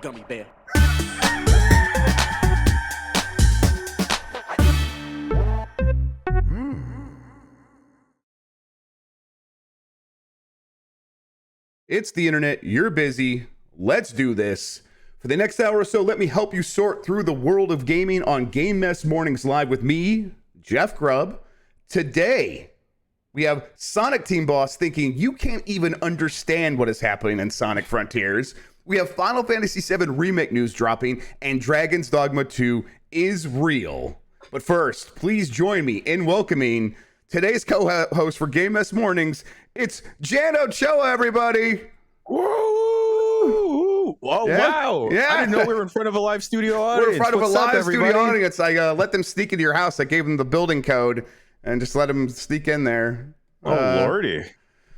gummy bear. It's the internet. You're busy. Let's do this. For the next hour or so, let me help you sort through the world of gaming on Game Mess Mornings Live with me, Jeff Grubb. Today, we have Sonic Team Boss thinking you can't even understand what is happening in Sonic Frontiers. We have Final Fantasy VII Remake news dropping, and Dragon's Dogma 2 is real. But first, please join me in welcoming today's co-host for Game Mess Mornings. It's Jan Ochoa, everybody. Woo! Oh, Yeah. wow. Yeah. I didn't know we were in front of a live studio audience. We're in front of What's a up, live everybody? studio audience. I let them sneak into your house. I gave them the building code and just let them sneak in there. Oh, Lordy.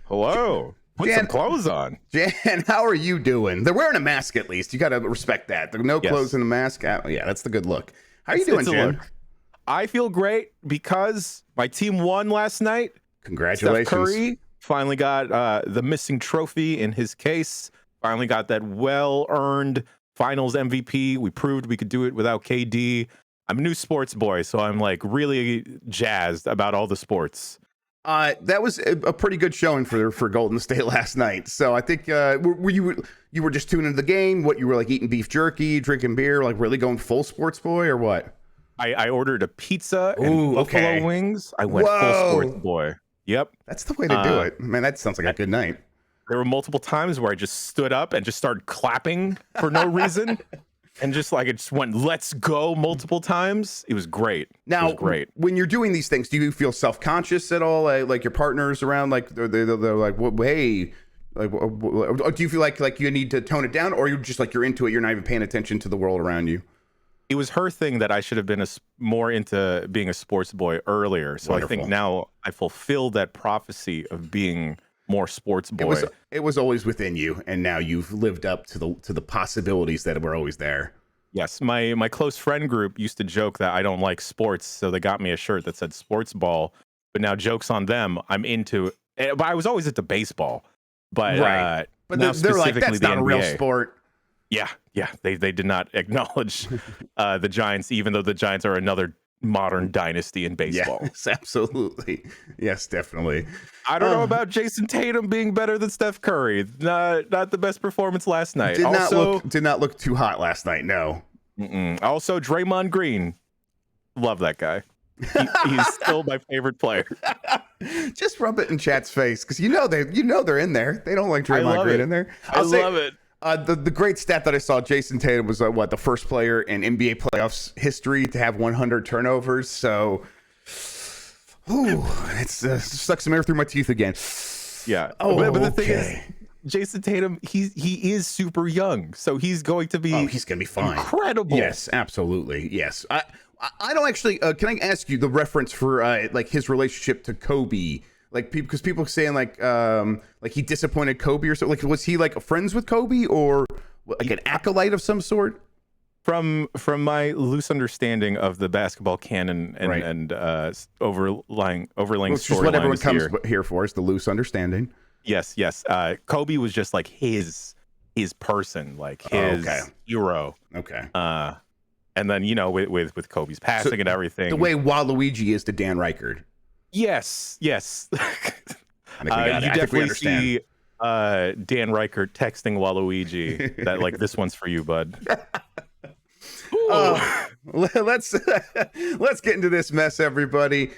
Hello. Put Jan- some clothes on. Jan, how are you doing? They're wearing a mask at least. You got to respect that. There are no clothes in the mask. Yeah, that's the good look. How are you doing, It's a Jan? look. I feel great because my team won last night. Congratulations. Steph Curry finally got the missing trophy in his case. Finally got that well-earned finals MVP. We proved we could do it without KD. I'm a new sports boy, so I'm like really jazzed about all the sports. That was a pretty good showing for Golden State last night. So I think were you were just tuning into the game? What, you were like eating beef jerky, drinking beer, like really going full sports boy, or what? I ordered a pizza and Ooh, buffalo okay. wings. I went full sports boy. Yep. That's the way to do it. Man, that sounds like a good night. There were multiple times where I just stood up and just started clapping for no reason. And just like, it just went, let's go multiple times. It was great. Now, it was great. When you're doing these things, do you feel self-conscious at all? Like your partners around, like they're like, well, hey, like, do you feel like you need to tone it down, or you're just like, you're into it, you're not even paying attention to the world around you? It was her thing that I should have been more into being a sports boy earlier. So Wonderful. I think now I fulfilled that prophecy of being more sports boy. It was always within you, and now you've lived up to the possibilities that were always there. Yes, my close friend group used to joke that I don't like sports, so they got me a shirt that said sports ball. But now, joke's on them, I'm into it. But I was always into baseball. But Right. But now they're like, that's specifically the not a real NBA. sport. Yeah, they did not acknowledge the Giants, even though the Giants are another modern dynasty in baseball. Yes, absolutely. Yes, definitely. I don't know about Jason Tatum being better than Steph Curry. Not the best performance last night. Did not look too hot last night. No. Also, Draymond Green. Love that guy. He's still my favorite player. Just rub it in chat's face, because they're in there. They don't like Draymond Green in there. I love it. The great stat that I saw, Jason Tatum was the first player in NBA playoffs history to have 100 turnovers. So, it sucks some air through my teeth again. Yeah. Oh, but the thing is, Jason Tatum, he is super young, so he's going to be. Oh, he's gonna be fine. Incredible. Yes, absolutely. Yes. I don't actually. Can I ask you the reference for like his relationship to Kobe? Like because people saying like he disappointed Kobe or something. Like, was he like friends with Kobe or like an acolyte of some sort? From my loose understanding of the basketball canon and overlaying Which is what storylines everyone comes here for, is the loose understanding. Yes. Kobe was just like his person, like his hero. Okay. And then with Kobe's passing and everything, the way Waluigi is to Dan Reichard. Yes. I think You definitely understand. see Dan Reichard texting Waluigi that like, this one's for you, bud. Let's get into this mess, everybody.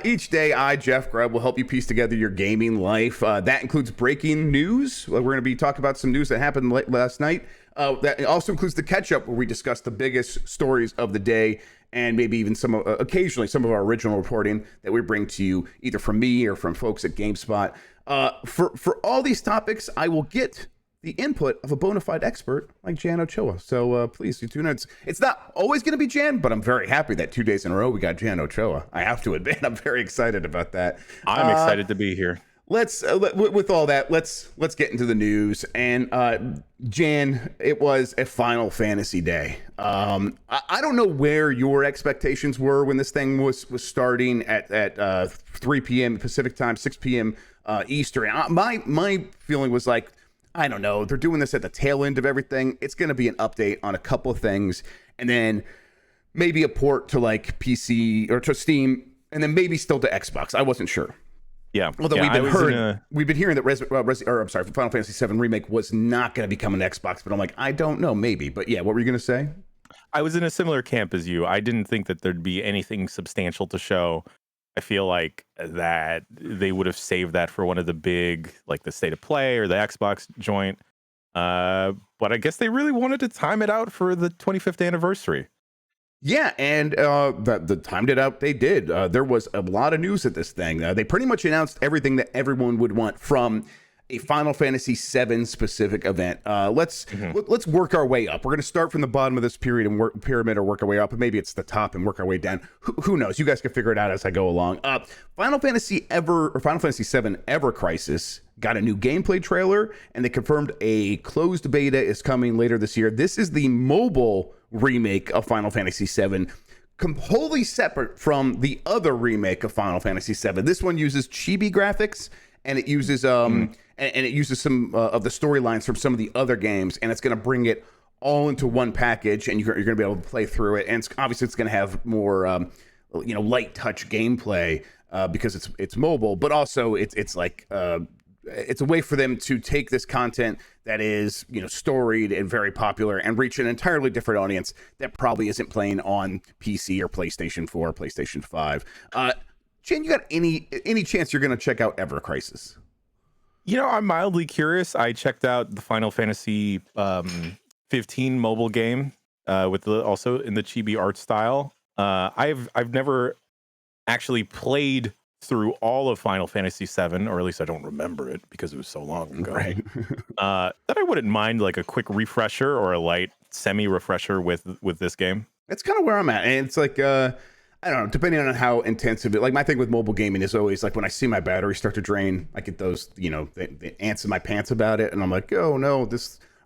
Each day, I, Jeff Grubb, will help you piece together your gaming life. That includes breaking news. We're going to be talking about some news that happened last night. That also includes the catch-up, where we discuss the biggest stories of the day, and maybe even occasionally some of our original reporting that we bring to you either from me or from folks at GameSpot. For all these topics, I will get the input of a bona fide expert like Jan Ochoa. So please tune in. It's not always going to be Jan, but I'm very happy that 2 days in a row we got Jan Ochoa. I have to admit, I'm very excited about that. I'm excited to be here. Let's with all that, let's get into the news. And Jan, it was a Final Fantasy day. I don't know where your expectations were when this thing was starting at 3 p.m. Pacific time, 6 p.m. Eastern. My feeling was like, I don't know. They're doing this at the tail end of everything. It's going to be an update on a couple of things, and then maybe a port to like PC or to Steam, and then maybe still to Xbox. I wasn't sure. Yeah. Although Yeah, we've been hearing that Final Fantasy VII Remake was not going to become an Xbox, but I'm like, I don't know, maybe. But yeah, what were you going to say? I was in a similar camp as you. I didn't think that there'd be anything substantial to show. I feel like that they would have saved that for one of the big, like the State of Play or the Xbox joint. But I guess they really wanted to time it out for the 25th anniversary. Yeah, and the timed it out. They did. There was a lot of news at this thing. They pretty much announced everything that everyone would want from a Final Fantasy VII specific event. Let's work our way up. We're going to start from the bottom of this pyramid or work our way up. And maybe it's the top and work our way down. Who knows? You guys can figure it out as I go along. Final Fantasy VII Ever Crisis got a new gameplay trailer, and they confirmed a closed beta is coming later this year. This is the mobile remake of Final Fantasy VII, completely separate from the other remake of Final Fantasy VII. This one uses chibi graphics, and it uses and it uses some of the storylines from some of the other games, and it's going to bring it all into one package, and you're going to be able to play through it. And obviously it's going to have more light touch gameplay because it's mobile, but also it's like it's a way for them to take this content that is, storied and very popular and reach an entirely different audience that probably isn't playing on PC or PlayStation 4 or PlayStation 5. Jan, you got any chance you're going to check out Ever Crisis? I'm mildly curious. I checked out the Final Fantasy 15 mobile game with also in the chibi art style. I've never actually played through all of Final Fantasy VII, or at least I don't remember it because it was so long ago. Right. That I wouldn't mind like a quick refresher or a light semi-refresher with this game. That's kind of where I'm at. And it's like, I don't know, depending on how intensive it, like my thing with mobile gaming is always like when I see my battery start to drain, I get those, the ants in my pants about it. And I'm like, oh no,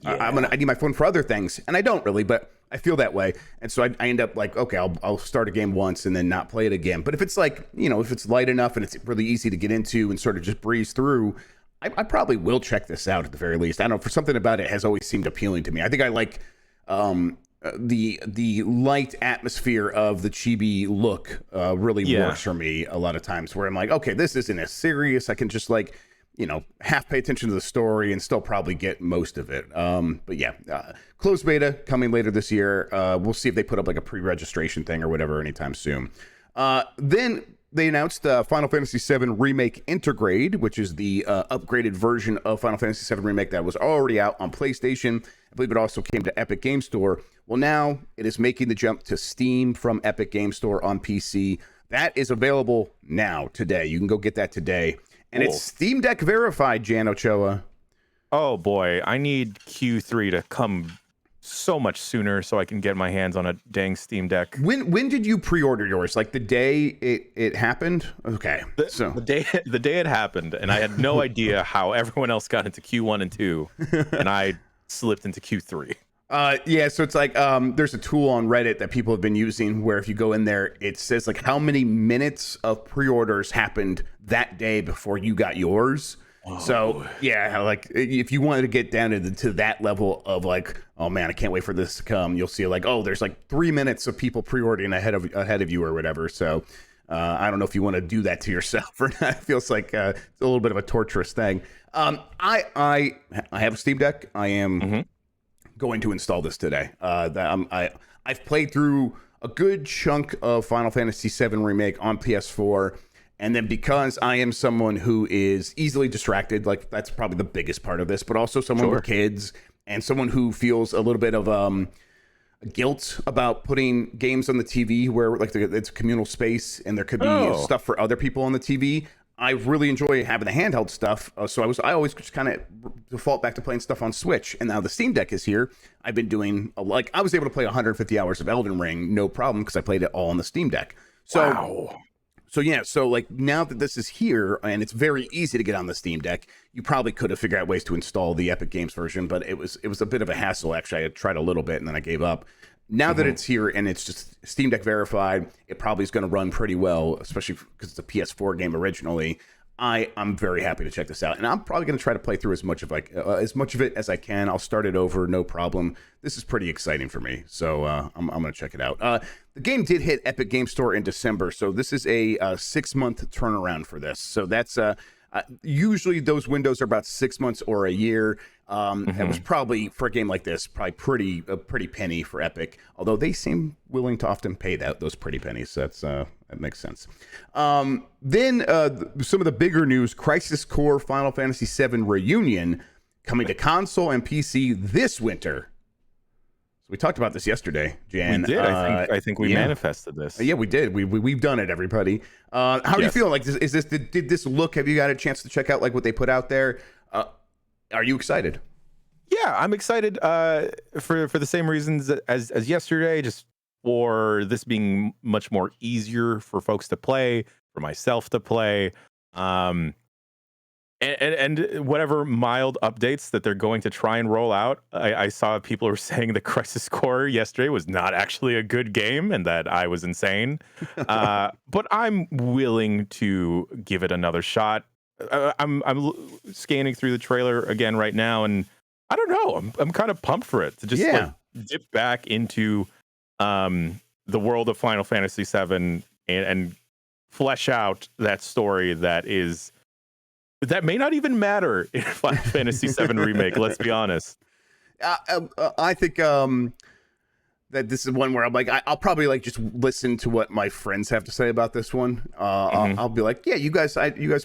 I need my phone for other things. And I don't really, but I feel that way. And so I end up like, okay, I'll start a game once and then not play it again. But if it's like, if it's light enough and it's really easy to get into and sort of just breeze through, I probably will check this out at the very least. I don't know, for something about it has always seemed appealing to me. I think I like the light atmosphere of the chibi look really works for me a lot of times, where I'm like, okay, this isn't as serious. I can just like, half pay attention to the story and still probably get most of it. But yeah, closed beta coming later this year. We'll see if they put up like a pre-registration thing or whatever anytime soon. Then they announced Final Fantasy VII Remake Intergrade, which is the upgraded version of Final Fantasy VII Remake that was already out on PlayStation. I believe it also came to Epic Game Store. Well, now it is making the jump to Steam from Epic Game Store on PC. That is available now, today. You can go get that today. And it's Steam Deck verified, Jan Ochoa. Oh boy, I need Q3 to come so much sooner so I can get my hands on a dang Steam Deck. When did you pre-order yours? Like the day it happened? Okay. The day it happened, and I had no idea how everyone else got into Q1 and 2, and I slipped into Q3. Yeah, so it's like there's a tool on Reddit that people have been using where if you go in there, it says like how many minutes of pre-orders happened that day before you got yours. Oh, so yeah, like if you wanted to get down to that level of like, oh man, I can't wait for this to come, you'll see like, oh, there's like 3 minutes of people pre-ordering ahead of you or whatever. So I don't know if you want to do that to yourself or not. It feels like it's a little bit of a torturous thing. I have a Steam Deck. I am going to install this today. I've played through a good chunk of Final Fantasy VII Remake on PS4, and then because I am someone who is easily distracted, like that's probably the biggest part of this, but also someone with kids and someone who feels a little bit of guilt about putting games on the TV where like it's a communal space and there could be stuff for other people on the TV. I really enjoy having the handheld stuff, so I always just kind of default back to playing stuff on Switch. And now the Steam Deck is here. I've been doing I was able to play 150 hours of Elden Ring, no problem, because I played it all on the Steam Deck. So, wow. So like now that this is here and it's very easy to get on the Steam Deck, you probably could have figured out ways to install the Epic Games version, but it was a bit of a hassle. Actually, I had tried a little bit and then I gave up. Now that it's here and it's just Steam Deck verified, it probably is going to run pretty well, especially because it's a PS4 game originally. I'm very happy to check this out, and I'm probably going to try to play through as much of it as I can. I'll start it over, no problem. This is pretty exciting for me, so I'm going to check it out. The game did hit Epic Game Store in December, so this is a 6-month turnaround for this. So that's usually those windows are about 6 months or a year. It was probably, for a game like this, probably a pretty penny for Epic, although they seem willing to often pay those pretty pennies. So that makes sense. Then some of the bigger news: Crisis Core Final Fantasy VII Reunion coming to console and PC this winter. So we talked about this yesterday, Jan. We did. I think we manifested this. Yeah, we did. We've done it, everybody. How do you feel? Like, did this look? Have you got a chance to check out like what they put out there? Are you excited? Yeah, I'm excited for the same reasons as yesterday, just for this being much more easier for folks to play, for myself to play. And whatever mild updates that they're going to try and roll out. I saw people were saying the Crisis Core yesterday was not actually a good game and that I was insane. But I'm willing to give it another shot. I'm scanning through the trailer again right now, and I don't know. I'm kind of pumped for it to just like, dip back into the world of Final Fantasy VII and flesh out that story that may not even matter in Final Fantasy VII Remake. Let's be honest. I think that this is one where I'm like, I'll probably like just listen to what my friends have to say about this one. I'll be like, yeah, you guys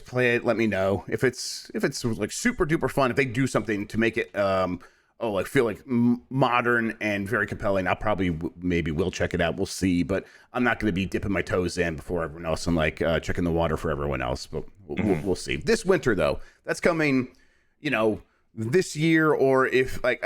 play it. Let me know if it's like super duper fun. If they do something to make it like feel like modern and very compelling, I'll probably maybe will check it out. We'll see, but I'm not going to be dipping my toes in before everyone else and like checking the water for everyone else. But we'll see. This winter though, that's coming, this year, or if like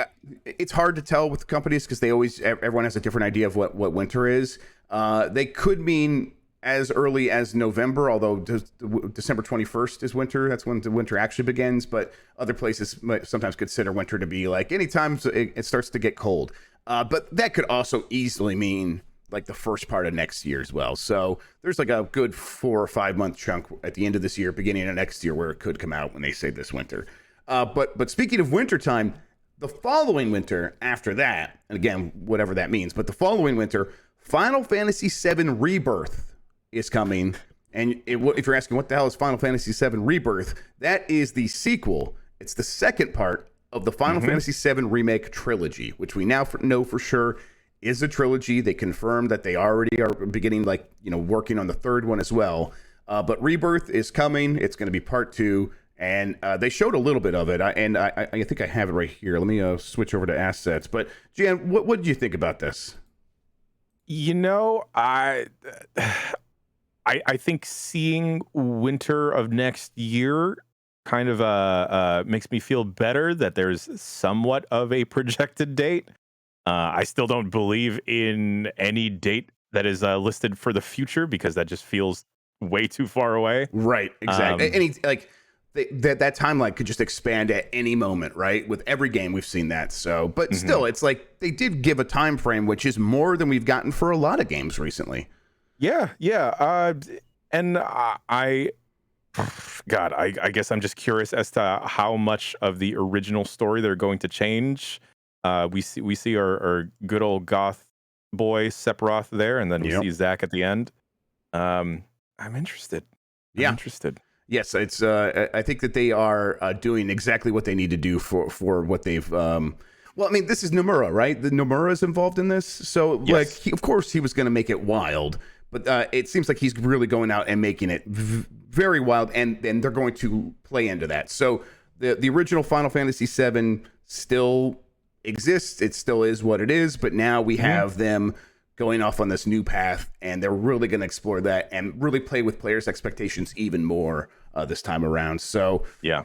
it's hard to tell with companies because everyone has a different idea of what winter is. They could mean as early as November, although December 21st is winter. That's when the winter actually begins. But other places might sometimes consider winter to be like anytime it starts to get cold. But that could also easily mean like the first part of next year as well. So there's like a good 4 or 5 month chunk at the end of this year, beginning of next year, where it could come out when they say this winter. But speaking of wintertime, the following winter after that, and again, whatever that means, but the following winter, Final Fantasy VII Rebirth is coming. And if you're asking what the hell is Final Fantasy VII Rebirth, that is the sequel. It's the second part of the Final Fantasy VII Remake trilogy, which we now know for sure is a trilogy. They confirmed that they already are beginning, working on the third one as well. But Rebirth is coming. It's going to be part 2. And they showed a little bit of it, and I think I have it right here. Let me switch over to assets. But Jan, what did you think about this? I think seeing winter of next year kind of makes me feel better that there's somewhat of a projected date. I still don't believe in any date that is listed for the future because that just feels way too far away. Right, exactly. That timeline could just expand at any moment, right? With every game, we've seen that. So, but still, it's like they did give a time frame, which is more than we've gotten for a lot of games recently. Yeah. And I guess I'm just curious as to how much of the original story they're going to change. We see our good old goth boy Sephiroth there, and then we see Zack at the end. I'm interested. I'm interested. Yes, it's. I think that they are doing exactly what they need to do for what they've. Well, I mean, this is Nomura, right? The Nomura is involved in this, so yes. Of course, he was going to make it wild, but it seems like he's really going out and making it very wild, and they're going to play into that. So the original Final Fantasy VII still exists; it still is what it is, but now we have them going off on this new path, and they're really going to explore that and really play with players' expectations even more this time around. So yeah,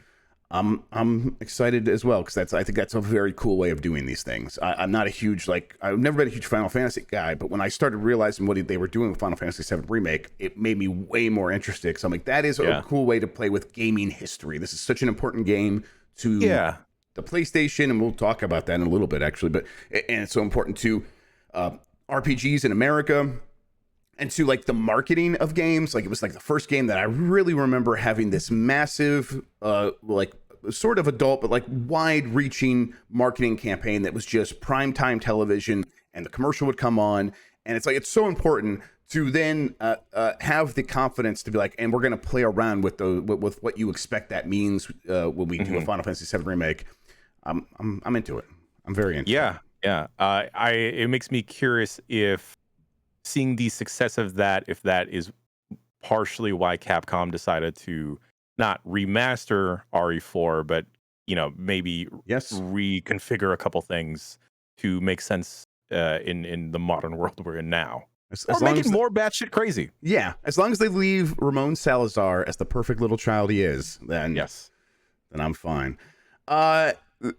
I'm excited as well because I think that's a very cool way of doing these things. I'm not a huge I've never been a huge Final Fantasy guy, but when I started realizing what they were doing with Final Fantasy VII Remake, it made me way more interested. Because I'm like, that is a cool way to play with gaming history. This is such an important game to the PlayStation, and we'll talk about that in a little bit actually. And it's so important to RPGs in America, and to like the marketing of games. Like it was like the first game that I really remember having this massive like sort of adult but like wide reaching marketing campaign that was just primetime television, and the commercial would come on, and it's like it's so important to then have the confidence to be like, and we're going to play around with with what you expect that means when we do a Final Fantasy VII remake. I'm into it. I'm very into it. Yeah. It makes me curious if seeing the success of that, if that is partially why Capcom decided to not remaster RE4, but maybe reconfigure a couple things to make sense in the modern world we're in now, or make it more batshit crazy. Yeah, as long as they leave Ramon Salazar as the perfect little child he is, then I'm fine.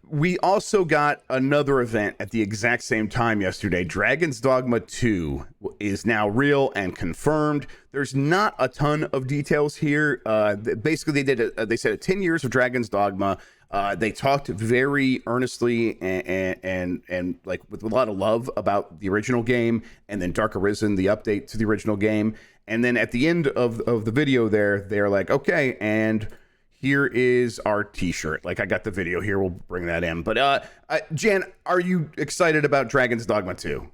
We also got another event at the exact same time yesterday. Dragon's Dogma 2 is now real and confirmed. There's not a ton of details here. Basically, they said 10 years of Dragon's Dogma. They talked very earnestly and like with a lot of love about the original game, and then Dark Arisen, the update to the original game. And then at the end of the video they're like, okay, and here is our t-shirt. Like, I got the video here. We'll bring that in. But Jan, are you excited about Dragon's Dogma 2?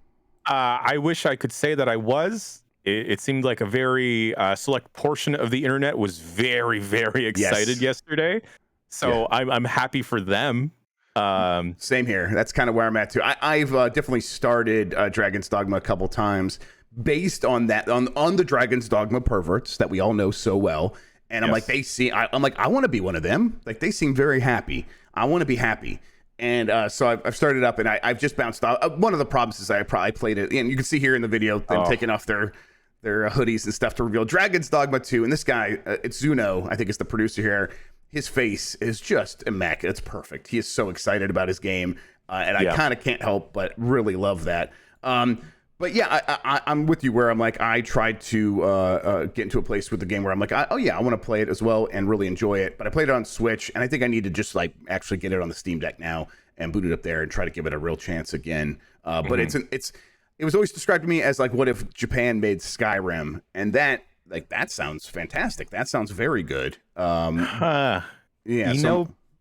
I wish I could say that I was. It seemed like a very select portion of the internet was very, very excited yesterday. So I'm happy for them. Same here. That's kind of where I'm at too. I've definitely started Dragon's Dogma a couple times based on that, on the Dragon's Dogma perverts that we all know so well. And I'm like, I'm like, I want to be one of them. Like, they seem very happy. I want to be happy. And so I've started up, and I've just bounced off. One of the problems is I probably played it, and you can see here in the video them taking off their hoodies and stuff to reveal Dragon's Dogma 2. And this guy, it's Zuno, I think is the producer here. His face is just immaculate. It's perfect. He is so excited about his game, and I kind of can't help but really love that. But yeah, I'm with you where I'm like, I tried to get into a place with the game where I'm like, I want to play it as well and really enjoy it. But I played it on Switch, and I think I need to just like actually get it on the Steam Deck now and boot it up there and try to give it a real chance again. But it was always described to me as like, what if Japan made Skyrim? And that sounds fantastic. That sounds very good.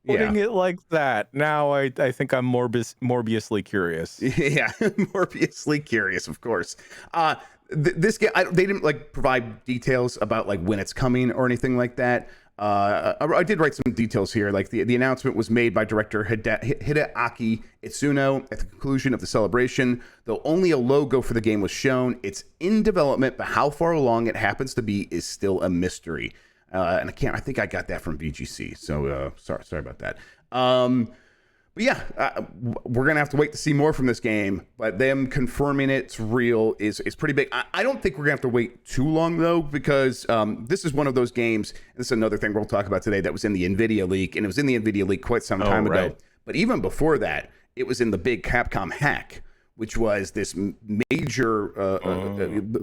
Putting it like that, now I think I'm Morbiously curious. Yeah, Morbiously curious, of course. This game, they didn't like provide details about like when it's coming or anything like that. I did write some details here. Like the announcement was made by director Hideaki Itsuno at the conclusion of the celebration. Though only a logo for the game was shown, it's in development, but how far along it happens to be is still a mystery. And I think I got that from VGC. So sorry about that. But yeah, we're going to have to wait to see more from this game, but them confirming it's real is pretty big. I don't think we're going to have to wait too long though, because this is one of those games. And this is another thing we'll talk about today that was in the Nvidia leak, and it was in the Nvidia leak quite some time ago. But even before that, it was in the big Capcom hack, which was this major,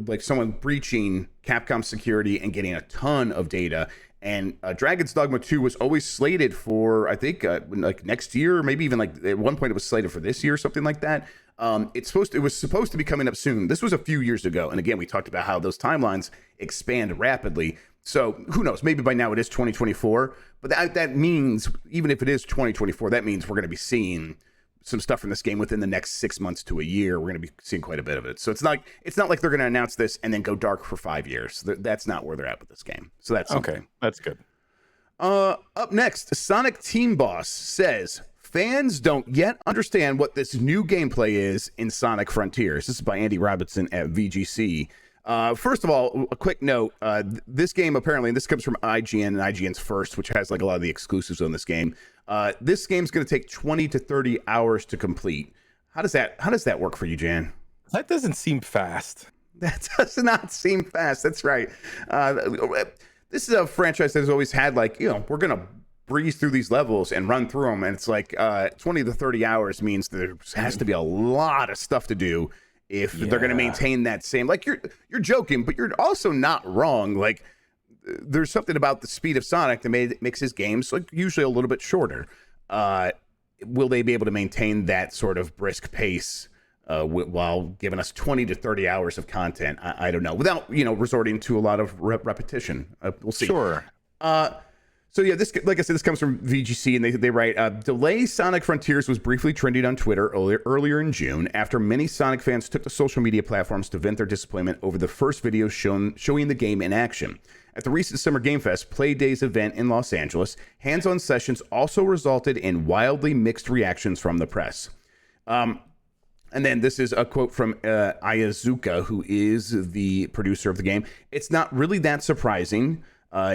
like someone breaching Capcom security and getting a ton of data. And Dragon's Dogma 2 was always slated for, I think, like next year, or maybe even like at one point it was slated for this year, something like that. It was supposed to be coming up soon. This was a few years ago. And again, we talked about how those timelines expand rapidly. So who knows? Maybe by now it is 2024. But that means, even if it is 2024, that means we're going to be seeing some stuff from this game within the next 6 months to a year. We're going to be seeing quite a bit of it. So it's not like they're going to announce this and then go dark for 5 years. That's not where they're at with this game. So that's something. Okay. That's good. Up next, Sonic Team Boss says fans don't yet understand what this new gameplay is in Sonic Frontiers. This is by Andy Robinson at VGC. First of all, a quick note. This game apparently, and this comes from IGN and IGN's First, which has like a lot of the exclusives on this game. This game's going to take 20 to 30 hours to complete. How does that work for you, Jan? That doesn't seem fast. That does not seem fast. That's right. This is a franchise that has always had like, we're going to breeze through these levels and run through them. And it's like 20 to 30 hours means there has to be a lot of stuff to do if they're going to maintain that same, like you're joking, but you're also not wrong. Like there's something about the speed of Sonic that makes his games like usually a little bit shorter. Will they be able to maintain that sort of brisk pace while giving us 20 to 30 hours of content. I don't know, without resorting to a lot of repetition. We'll see. Sure. So yeah, this, like I said, this comes from VGC, and they write, delay Sonic Frontiers was briefly trending on Twitter earlier in June after many Sonic fans took to social media platforms to vent their disappointment over the first video showing the game in action. At the recent Summer Game Fest Play Days event in Los Angeles, hands-on sessions also resulted in wildly mixed reactions from the press. And then this is a quote from Ayazuka, who is the producer of the game. It's not really that surprising.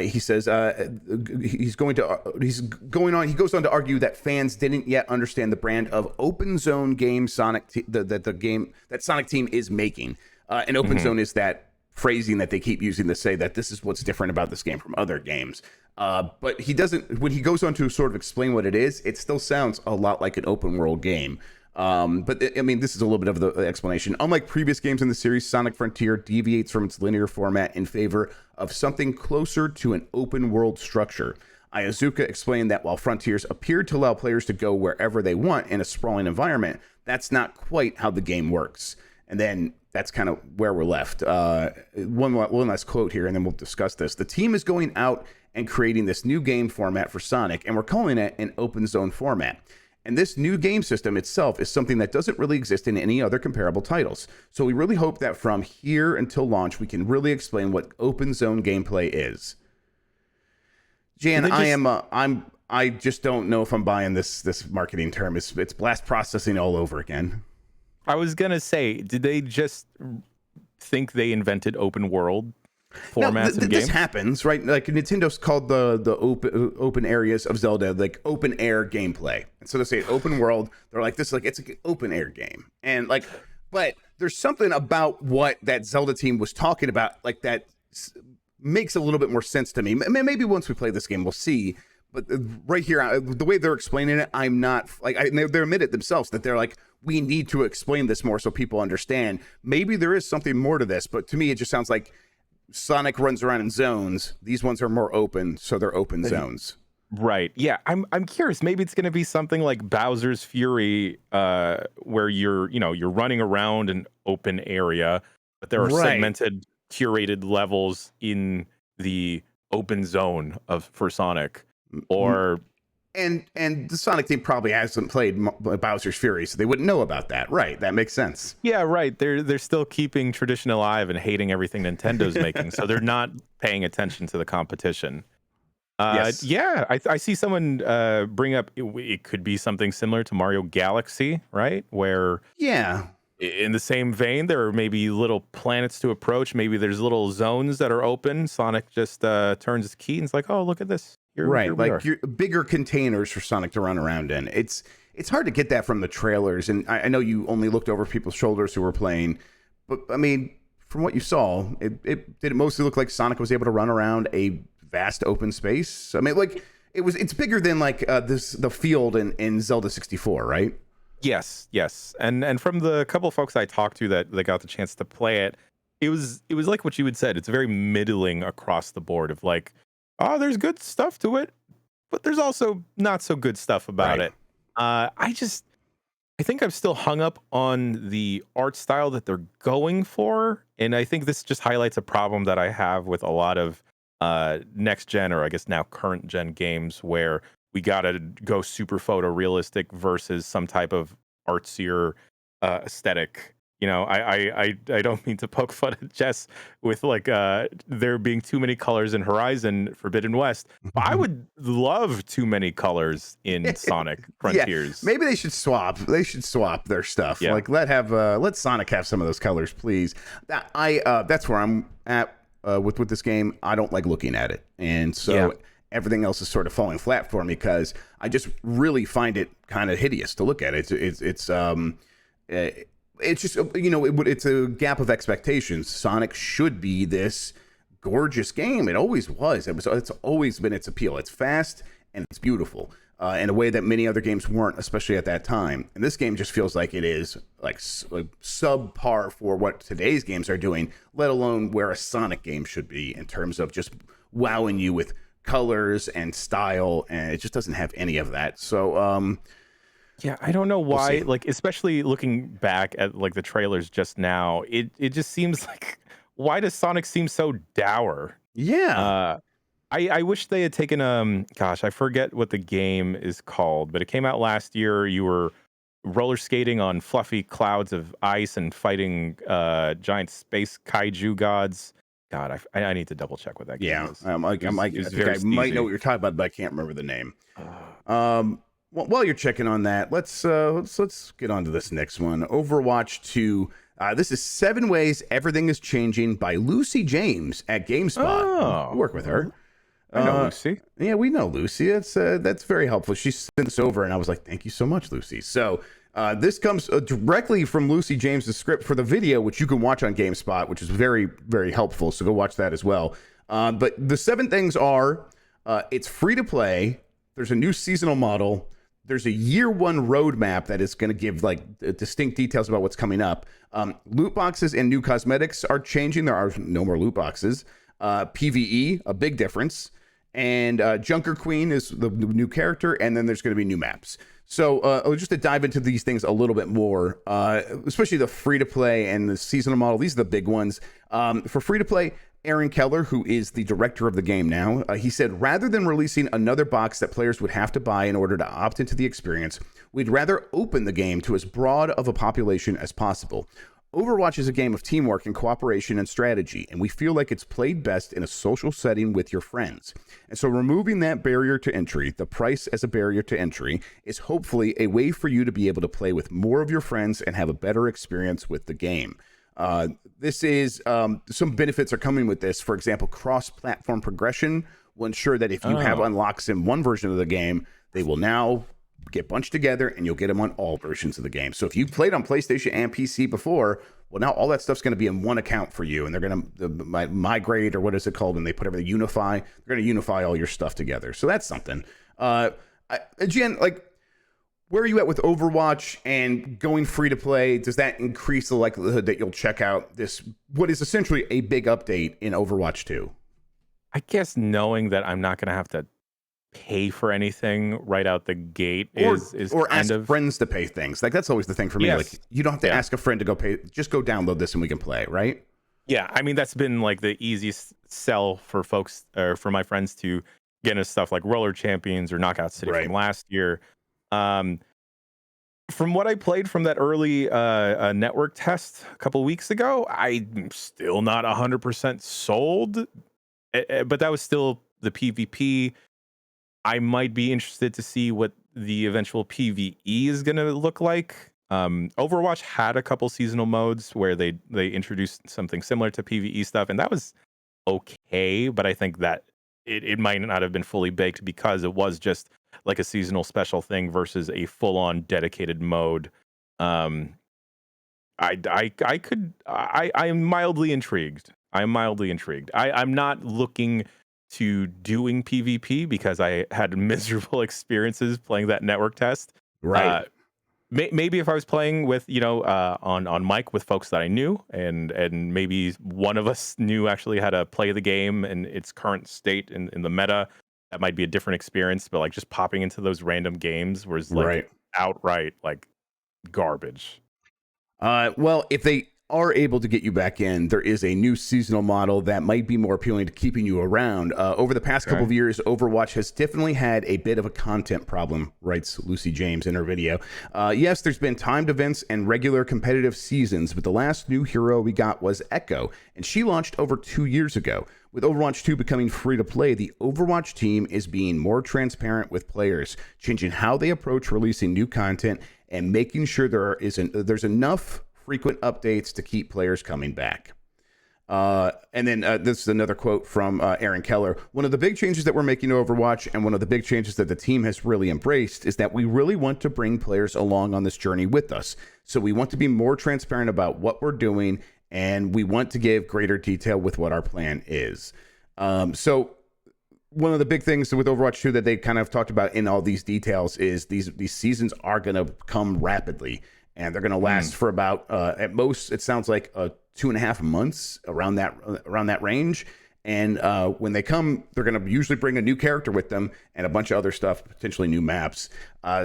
He says he goes on to argue that fans didn't yet understand the brand of open zone game that Sonic Team is making. And open zone is that phrasing that they keep using to say that this is what's different about this game from other games. But he doesn't, when he goes on to sort of explain what it is, it still sounds a lot like an open world game. But I mean, this is a little bit of the explanation. Unlike previous games in the series, Sonic Frontier deviates from its linear format in favor of something closer to an open world structure. Ayazuka explained that while Frontiers appeared to allow players to go wherever they want in a sprawling environment, that's not quite how the game works. And then that's kind of where we're left. One last quote here, and then we'll discuss this. The team is going out and creating this new game format for Sonic, and we're calling it an open zone format. And this new game system itself is something that doesn't really exist in any other comparable titles. So we really hope that from here until launch, we can really explain what open zone gameplay is. Jan, I just don't know if I'm buying this marketing term. It's blast processing all over again. I was gonna say, did they just think they invented open world formats in games? This happens, right? Like Nintendo's called the open areas of Zelda like open air gameplay. And so they say open world. They're like, this is like, it's an open air game. And like, but there's something about what that Zelda team was talking about, like that makes a little bit more sense to me. Maybe once we play this game, we'll see. But right here, the way they're explaining it, I'm not like, they admit it themselves that they're like, we need to explain this more so people understand. Maybe there is something more to this, but to me, it just sounds like Sonic runs around in zones. These ones are more open, so they're open zones. Right. Yeah. I'm curious. Maybe it's going to be something like Bowser's Fury, where you're running around an open area, but there are segmented, curated levels in the open zone for Sonic. Or and the Sonic team probably hasn't played Bowser's Fury, so they wouldn't know about that. Right. That makes sense. Yeah, right. They're still keeping tradition alive and hating everything Nintendo's making, so they're not paying attention to the competition. Yes. Yeah, I see someone bring up it could be something similar to Mario Galaxy, right? Where in the same vein, there are maybe little planets to approach. Maybe there's little zones that are open. Sonic just turns his key and it's like, oh, look at this. Here like your bigger containers for Sonic to run around in. It's hard to get that from the trailers, and I know you only looked over people's shoulders who were playing, but I mean, from what you saw, it mostly look like Sonic was able to run around a vast open space. I mean, like it's bigger than like the field in Zelda 64, right? Yes, and from the couple of folks I talked to that got the chance to play it, it was like what you had said. It's very middling across the board of like, oh, there's good stuff to it, but there's also not so good stuff about it. I think I'm still hung up on the art style that they're going for, and I think this just highlights a problem that I have with a lot of next gen, or I guess now current gen games, where we gotta go super photorealistic versus some type of artsier aesthetic. You know, I don't mean to poke fun at Jess with like there being too many colors in Horizon Forbidden West. But I would love too many colors in Sonic Frontiers. Maybe they should swap. They should swap their stuff. Yeah. Like let Sonic have some of those colors, please. That's where I'm at with this game. I don't like looking at it, and so everything else is sort of falling flat for me because I just really find it kind of hideous to look at. It's just, it's a gap of expectations. Sonic should be this gorgeous game. It always was. It's always been its appeal. It's fast and it's beautiful in a way that many other games weren't, especially at that time. And this game just feels like it is like subpar for what today's games are doing, let alone where a Sonic game should be in terms of just wowing you with colors and style. And it just doesn't have any of that. So, Yeah, I don't know We'll why. see. Like, especially looking back at like the trailers just now, it just seems like why does Sonic seem so dour? Yeah. Uh, I wish they had taken gosh, I forget what the game is called, but it came out last year. You were roller skating on fluffy clouds of ice and fighting giant space kaiju gods. God, I need to double check what that game Yeah. was. I It was think very I might know what steezy. you're talking about, but I can't remember the name. Uh, While you're checking on that, let's get on to this next one. Overwatch 2. This is 7 Ways Everything is Changing by Lucy James at GameSpot. We oh, work with her. I know Uh, Lucy. yeah, we know Lucy. That's very helpful. She sent this over, and I was like, "Thank you so much, Lucy." So this comes directly from Lucy James's script for the video, which you can watch on GameSpot, which is very, very helpful. So go watch that as well. But the 7 things are: it's free to play. There's a new seasonal model. There's a year 1 roadmap that is going to give like distinct details about what's coming up. Loot boxes and new cosmetics are changing. There are no more loot boxes. PvE, a big difference. And Junker Queen is the new character, and then there's going to be new maps. So just to dive into these things a little bit more, especially the free-to-play and the seasonal model, these are the big ones. For free-to-play, Aaron Keller, who is the director of the game now, he said, rather than releasing another box that players would have to buy in order to opt into the experience, we'd rather open the game to as broad of a population as possible. Overwatch is a game of teamwork and cooperation and strategy, and we feel like it's played best in a social setting with your friends. And so removing that barrier to entry, the price as a barrier to entry, is hopefully a way for you to be able to play with more of your friends and have a better experience with the game. This is some benefits are coming with this. For example, cross-platform progression will ensure that if you have unlocks in one version of the game, they will now get bunched together and you'll get them on all versions of the game. So if you played on PlayStation and PC before, well, now all that stuff's going to be in one account for you, and they're going to migrate, or what is it called when they put everything unify? They're going to unify all your stuff together. So that's something. Jen, like, where are you at with Overwatch and going free to play? Does that increase the likelihood that you'll check out this, what is essentially a big update in Overwatch 2? I guess knowing that I'm not going to have to pay for anything right out the gate is or kind ask of friends to pay things. Like, that's always the thing for me. Yes. Like, you don't have to ask a friend to go pay. Just go download this and we can play, right? Yeah, I mean that's been like the easiest sell for folks or for my friends to get into stuff like Roller Champions or Knockout City from last year. From what I played from that early network test a couple weeks ago, I'm still not 100% sold, but that was still the PvP. I might be interested to see what the eventual PvE is going to look like. Overwatch had a couple seasonal modes where they introduced something similar to PvE stuff, and that was okay, but I think that it might not have been fully baked because it was just like a seasonal special thing versus a full-on dedicated mode. I am mildly intrigued. I'm not looking to doing PvP because I had miserable experiences playing that network test. Right. Maybe if I was playing with, on mic with folks that I knew, and maybe one of us knew actually how to play the game in its current state in the meta, that might be a different experience. But like just popping into those random games was like outright like garbage. Well, if they are able to get you back in, there is a new seasonal model that might be more appealing to keeping you around. Over the past couple of years, Overwatch has definitely had a bit of a content problem, writes Lucy James in her video. Yes, there's been timed events and regular competitive seasons, but the last new hero we got was Echo, and she launched over 2 years ago. With Overwatch 2 becoming free to play, the Overwatch team is being more transparent with players, changing how they approach releasing new content and making sure there's enough frequent updates to keep players coming back. And then this is another quote from Aaron Keller. One of the big changes that we're making to Overwatch, and one of the big changes that the team has really embraced, is that we really want to bring players along on this journey with us. So we want to be more transparent about what we're doing, and we want to give greater detail with what our plan is. So one of the big things with Overwatch 2 that they kind of talked about in all these details is these seasons are going to come rapidly, and they're going to last for about at most, it sounds like 2.5 months, around that range. And when they come, they're going to usually bring a new character with them and a bunch of other stuff, potentially new maps.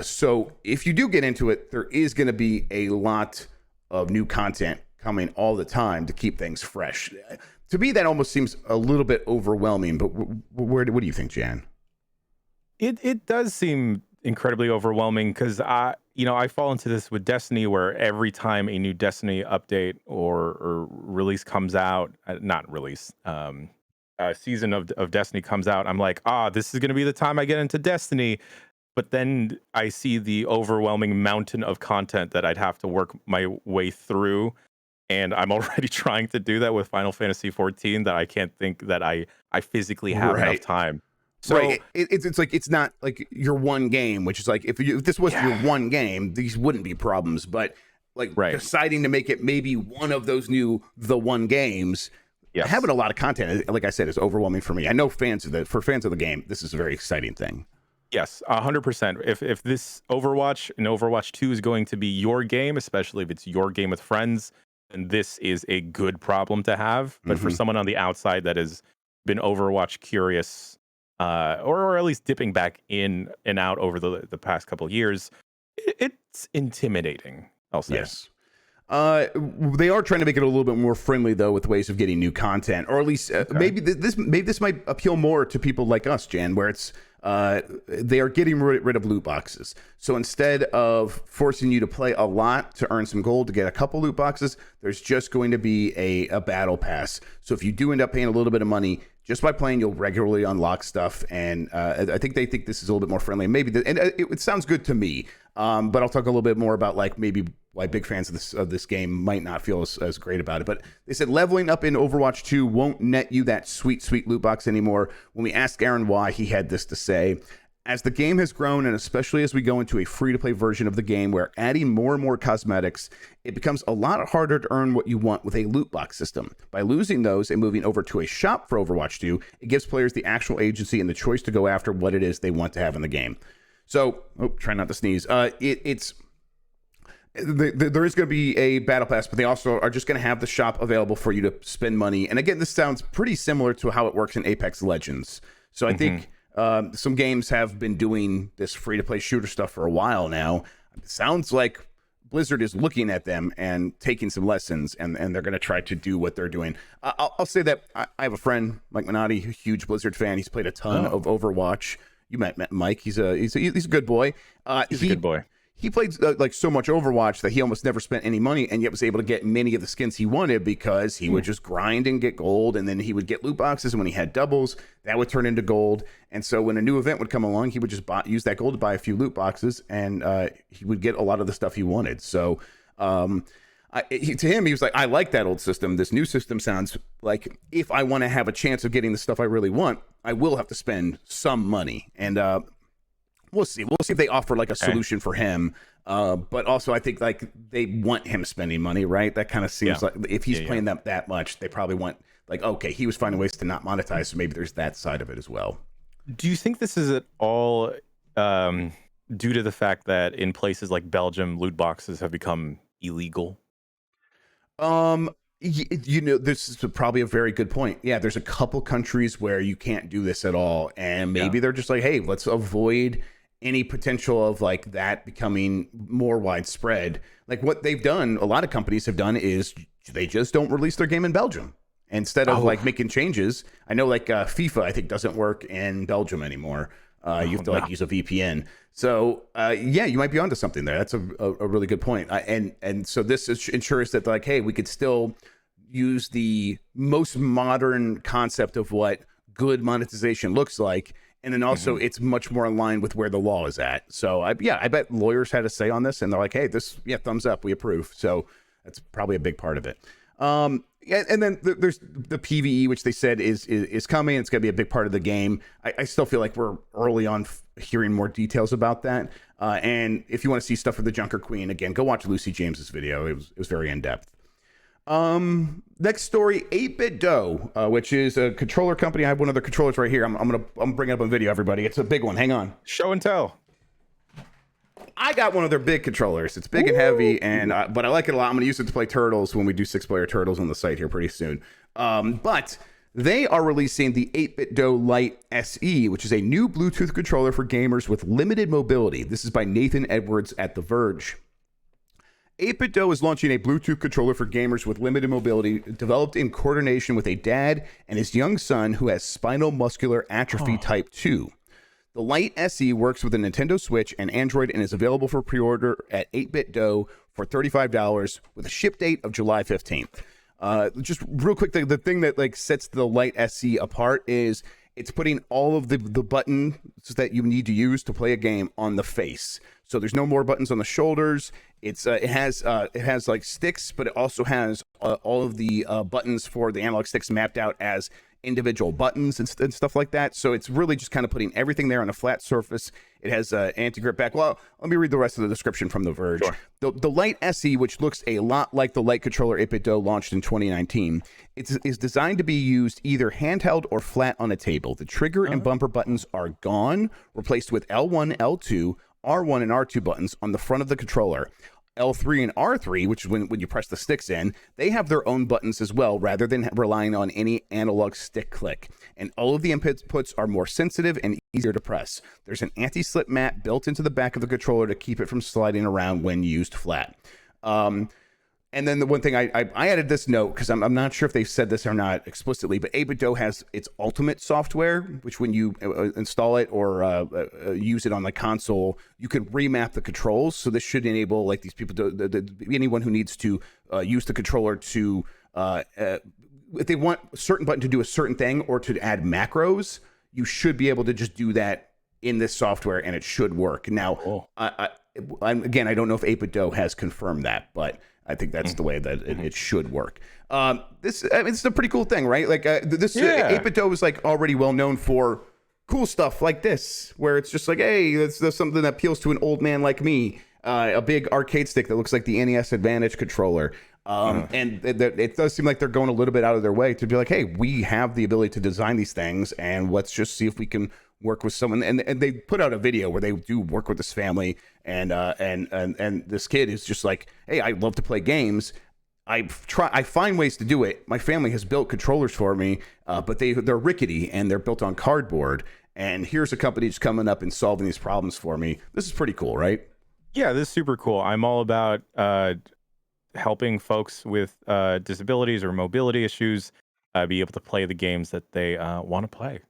So if you do get into it, there is going to be a lot of new content coming all the time to keep things fresh. To me, that almost seems a little bit overwhelming. But what do you think, Jan? It does seem incredibly overwhelming because I fall into this with Destiny, where every time a new Destiny update or release comes out, not release, season of Destiny comes out, I'm like, this is going to be the time I get into Destiny. But then I see the overwhelming mountain of content that I'd have to work my way through. And I'm already trying to do that with Final Fantasy 14 that I can't think that I physically have enough time. So right. It's like, it's not like your one game, which is like, if this was your one game, these wouldn't be problems. But like deciding to make it maybe one of those the one games, having a lot of content, like I said, is overwhelming for me. I know fans of the game, this is a very exciting thing. Yes, 100%. If this Overwatch and Overwatch 2 is going to be your game, especially if it's your game with friends, then this is a good problem to have. But for someone on the outside that has been Overwatch curious, or at least dipping back in and out over the past couple of years, it's intimidating, I'll say. Yes. They are trying to make it a little bit more friendly, though, with ways of getting new content, or at least maybe this might appeal more to people like us, Jan, where it's they are getting rid of loot boxes. So instead of forcing you to play a lot to earn some gold to get a couple loot boxes, there's just going to be a battle pass. So if you do end up paying a little bit of money, just by playing, you'll regularly unlock stuff. And I think they think this is a little bit more friendly. Maybe it sounds good to me. But I'll talk a little bit more about like maybe why big fans of this game might not feel as great about it. But they said leveling up in Overwatch 2 won't net you that sweet loot box anymore. When we asked Aaron why, he had this to say: as the game has grown, and especially as we go into a free-to-play version of the game where adding more and more cosmetics, it becomes a lot harder to earn what you want with a loot box system. By losing those and moving over to a shop for Overwatch 2, it gives players the actual agency and the choice to go after what it is they want to have in the game. So, try not to sneeze. There is going to be a battle pass, but they also are just going to have the shop available for you to spend money. And again, this sounds pretty similar to how it works in Apex Legends. So I think some games have been doing this free-to-play shooter stuff for a while now. It sounds like Blizzard is looking at them and taking some lessons, and they're going to try to do what they're doing. I'll say that I have a friend, Mike Minotti, a huge Blizzard fan. He's played a ton of Overwatch. You met Mike. He's a good boy. He's a good boy. He played like so much Overwatch that he almost never spent any money, and yet was able to get many of the skins he wanted because he would just grind and get gold, and then he would get loot boxes, and when he had doubles, that would turn into gold. And so when a new event would come along, he would just use that gold to buy a few loot boxes, and he would get a lot of the stuff he wanted. So to him, he was like, I like that old system. This new system sounds like if I want to have a chance of getting the stuff I really want, I will have to spend some money. And we'll see. We'll see if they offer like a solution for him. But also, I think like they want him spending money, right? That kind of seems like if he's playing that much, they probably want like, okay, he was finding ways to not monetize, so maybe there's that side of it as well. Do you think this is at all due to the fact that in places like Belgium, loot boxes have become illegal? This is probably a very good point. Yeah, there's a couple countries where you can't do this at all, and maybe they're just like, hey, let's avoid any potential of like that becoming more widespread. Like what they've done, a lot of companies have done is they just don't release their game in Belgium instead of like making changes. I know like FIFA, I think doesn't work in Belgium anymore. You have to like use a VPN. So you might be onto something there. That's a really good point. And so this ensures that like, hey, we could still use the most modern concept of what good monetization looks like. And then also it's much more in line with where the law is at. So I bet lawyers had a say on this, and they're like, hey, thumbs up, we approve. So that's probably a big part of it. And then there's the PvE, which they said is coming. It's going to be a big part of the game. I still feel like we're early on hearing more details about that. And if you want to see stuff for the Junker Queen, again, go watch Lucy James's video. It was very in depth. Next story, 8-Bit Dough, which is a controller company. I have one of their controllers right here. I'm bringing it up on video, everybody. It's a big one. Hang on. Show and tell. I got one of their big controllers. It's big and heavy, but I like it a lot. I'm going to use it to play Turtles when we do 6-player Turtles on the site here pretty soon. But They are releasing the 8BitDo Lite SE, which is a new Bluetooth controller for gamers with limited mobility. This is by Nathan Edwards at The Verge. 8BitDo is launching a Bluetooth controller for gamers with limited mobility, developed in coordination with a dad and his young son who has spinal muscular atrophy type 2. The Lite SE works with a Nintendo Switch and Android and is available for pre-order at 8BitDo for $35 with a ship date of July 15th. Just real quick, the thing that like sets the Lite SE apart is it's putting all of the buttons that you need to use to play a game on the face. So there's no more buttons on the shoulders. It has like sticks, but it also has all of the buttons for the analog sticks mapped out as individual buttons and stuff like that. So it's really just kind of putting everything there on a flat surface. It has anti-grip back. Well, let me read the rest of the description from The Verge. Sure. The Lite SE, which looks a lot like the Lite controller 8BitDo launched in 2019, is designed to be used either handheld or flat on a table. The trigger and bumper buttons are gone, replaced with L1, L2, R1, and R2 buttons on the front of the controller. L3 and R3, which is when you press the sticks in, they have their own buttons as well, rather than relying on any analog stick click. And all of the inputs are more sensitive and easier to press. There's an anti-slip mat built into the back of the controller to keep it from sliding around when used flat. And then the one thing I added this note, because I'm not sure if they said this or not explicitly, but 8BitDo has its Ultimate software, which when you install it or use it on the console, you can remap the controls. So this should enable like these people, anyone who needs to use the controller to, if they want a certain button to do a certain thing or to add macros, you should be able to just do that in this software and it should work. Now, again, I don't know if 8BitDo has confirmed that, but I think that's the way that it should work. This is a pretty cool thing, right? Like 8BitDo is like already well known for cool stuff like this, where it's just like, hey, that's something that appeals to an old man like me. A big arcade stick that looks like the NES Advantage controller. And it does seem like they're going a little bit out of their way to be like, hey, we have the ability to design these things, and let's just see if we can work with someone. And they put out a video where they do work with this family, and this kid is just like, hey, I love to play games. I find ways to do it. My family has built controllers for me, but they're rickety and they're built on cardboard. And here's a company just coming up and solving these problems for me. This is pretty cool, right? Yeah, this is super cool. I'm all about helping folks with disabilities or mobility issues be able to play the games that they want to play.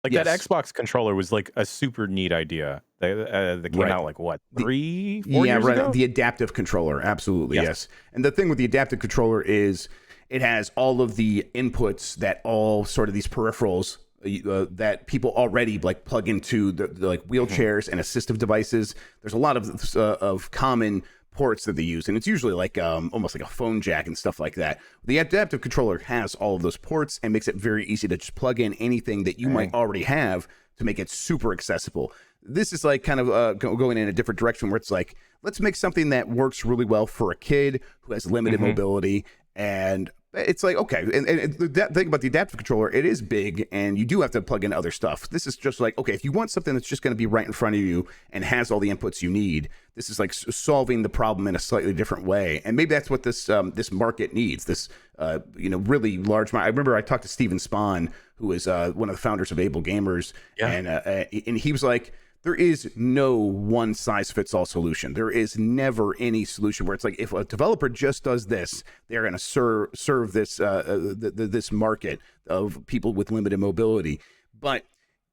Like that Xbox controller was like a super neat idea. That came out like what, 4 years ago? The adaptive controller, absolutely, yes. And the thing with the adaptive controller is it has all of the inputs that all sort of these peripherals that people already like plug into the like wheelchairs and assistive devices. There's a lot of common ports that they use, and it's usually like almost like a phone jack and stuff like that. The adaptive controller has all of those ports and makes it very easy to just plug in anything that you might already have to make it super accessible. This is like kind of going in a different direction where it's like, let's make something that works really well for a kid who has limited mobility. And it's like, okay, and the thing about the adaptive controller, it is big and you do have to plug in other stuff. This is just like, okay, if you want something that's just going to be right in front of you and has all the inputs you need, this is like solving the problem in a slightly different way. And maybe that's what this market needs, this really large market. I remember I talked to Steven Spahn, who is one of the founders of Able Gamers, and he was like, there is no one size fits all solution. There is never any solution where it's like, if a developer just does this, they're going to serve this this market of people with limited mobility. But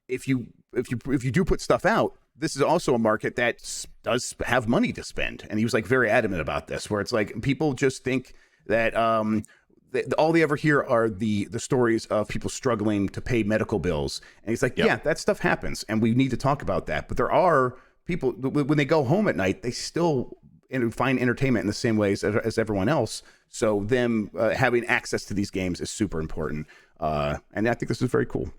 if you do put stuff out, this is also a market that does have money to spend. And he was like very adamant about this, where it's like people just think that all they ever hear are the stories of people struggling to pay medical bills. And he's like, yeah, that stuff happens. And we need to talk about that. But there are people, when they go home at night, they still find entertainment in the same ways as everyone else. So them having access to these games is super important. And I think this is very cool.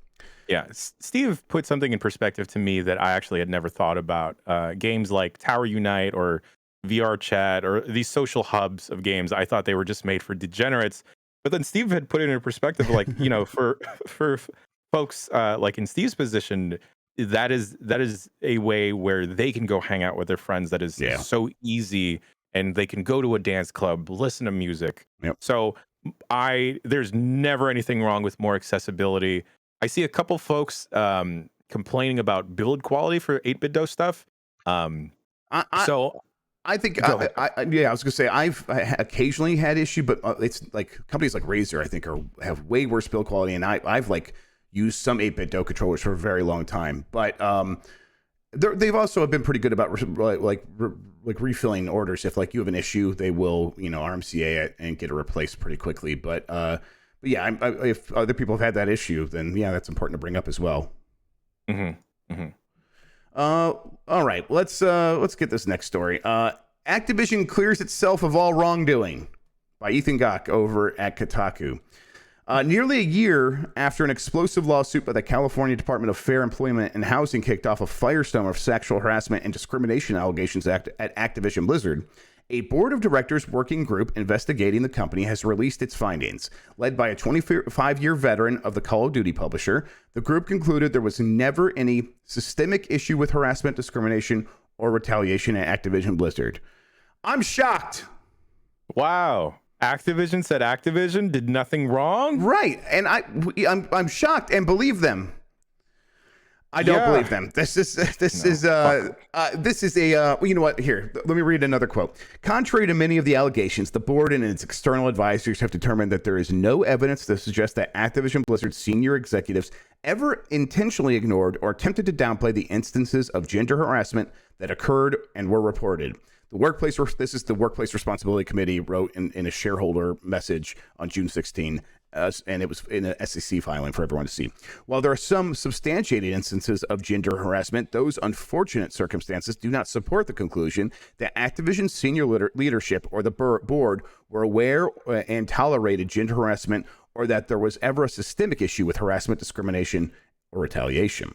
Yeah, Steve put something in perspective to me that I actually had never thought about. Games like Tower Unite or VR Chat or these social hubs of games, I thought they were just made for degenerates. But then Steve had put it in perspective, like, for folks like in Steve's position, that is a way where they can go hang out with their friends. That is so easy, and they can go to a dance club, listen to music. So there's never anything wrong with more accessibility. I see a couple folks complaining about build quality for 8BitDo stuff. So I think, go ahead. I was gonna say I've occasionally had issue, but it's like companies like Razer, I think, have way worse build quality, and I've like used some 8BitDo controllers for a very long time, but they've also been pretty good about refilling orders. If like you have an issue, they will RMCA it and get it replaced pretty quickly. But yeah, if other people have had that issue, then yeah, that's important to bring up as well. All right, let's get this next story. Activision clears itself of all wrongdoing by Ethan Gach over at Kotaku. Nearly a year after an explosive lawsuit by the California Department of Fair Employment and Housing kicked off a firestorm of sexual harassment and discrimination allegations at Activision Blizzard, a board of directors working group investigating the company has released its findings. Led by a 25-year veteran of the Call of Duty publisher, the group concluded there was never any systemic issue with harassment, discrimination, or retaliation at Activision Blizzard. I'm shocked. Wow. Activision said Activision did nothing wrong? Right. And I'm shocked and believe them. I don't believe them. This is a you know what? Here, let me read another quote. Contrary to many of the allegations, the board and its external advisors have determined that there is no evidence to suggest that Activision Blizzard senior executives ever intentionally ignored or attempted to downplay the instances of gender harassment that occurred and were reported. This is the Workplace Responsibility Committee wrote in a shareholder message on June 16, and it was in an SEC filing for everyone to see. While there are some substantiated instances of gender harassment, those unfortunate circumstances do not support the conclusion that Activision's senior leadership or the board were aware and tolerated gender harassment, or that there was ever a systemic issue with harassment, discrimination, or retaliation.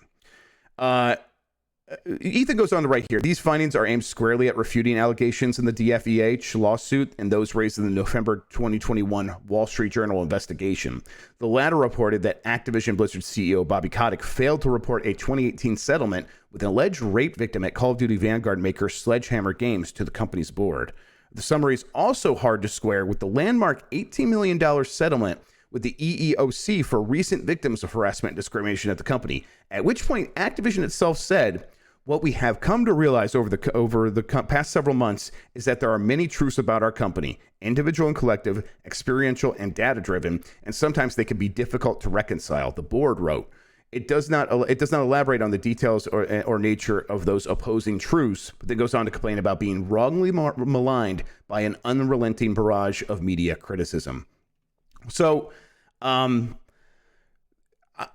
Ethan goes on to write here, these findings are aimed squarely at refuting allegations in the DFEH lawsuit and those raised in the November 2021 Wall Street Journal investigation. The latter reported that Activision Blizzard CEO Bobby Kotick failed to report a 2018 settlement with an alleged rape victim at Call of Duty Vanguard maker Sledgehammer Games to the company's board. The summary is also hard to square with the landmark $18 million settlement with the EEOC for recent victims of harassment and discrimination at the company, at which point Activision itself said, what we have come to realize over the past several months is that there are many truths about our company, individual and collective, experiential and data-driven, and sometimes they can be difficult to reconcile, the board wrote. It does not elaborate on the details or nature of those opposing truths, but then goes on to complain about being wrongly maligned by an unrelenting barrage of media criticism. So,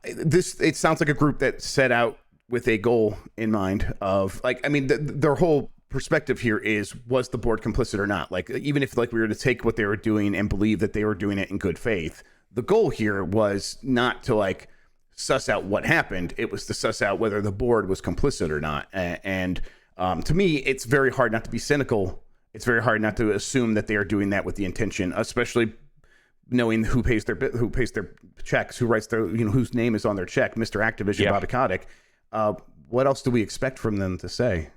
it sounds like a group that set out with a goal in mind of their whole perspective here is, was the board complicit or not? Like, even if we were to take what they were doing and believe that they were doing it in good faith, the goal here was not to suss out what happened. It was to suss out whether the board was complicit or not. And to me, it's very hard not to be cynical. It's very hard not to assume that they are doing that with the intention, especially knowing who pays their checks, who writes their, whose name is on their check, Mr. Activision, Bobby Kotick. What else do we expect from them to say?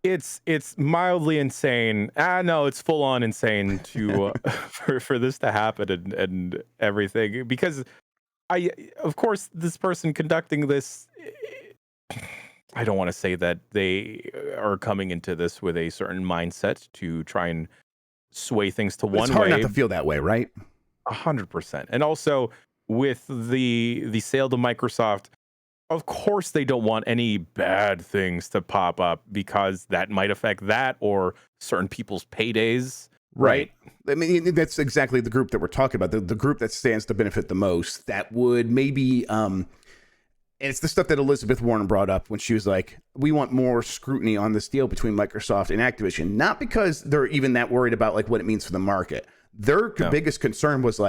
It's mildly insane. No, it's full on insane to for this to happen and everything, because of course this person conducting this, I don't want to say that they are coming into this with a certain mindset to try and sway things to one way. It's hard not to feel that way, right? 100%. And also with the sale to Microsoft, of course they don't want any bad things to pop up, because that might affect that or certain people's paydays. Right. I mean, that's exactly the group that we're talking about. The group that stands to benefit the most, that would maybe, and it's the stuff that Elizabeth Warren brought up when she was like, we want more scrutiny on this deal between Microsoft and Activision, not because they're even that worried about what it means for the market. Their biggest concern was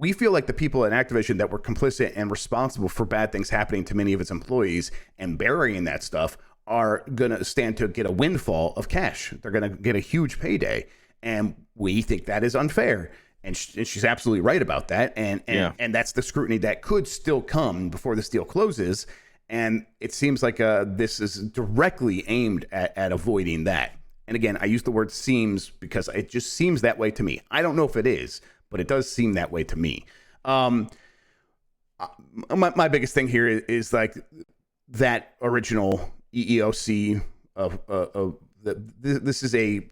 we feel like the people at Activision that were complicit and responsible for bad things happening to many of its employees and burying that stuff are going to stand to get a windfall of cash. They're going to get a huge payday. And we think that is unfair. And she's absolutely right about that. And that's the scrutiny that could still come before this deal closes. And it seems like this is directly aimed at avoiding that. And again, I use the word seems because it just seems that way to me. I don't know if it is, but it does seem that way to me. My biggest thing here is like that original EEOC this is a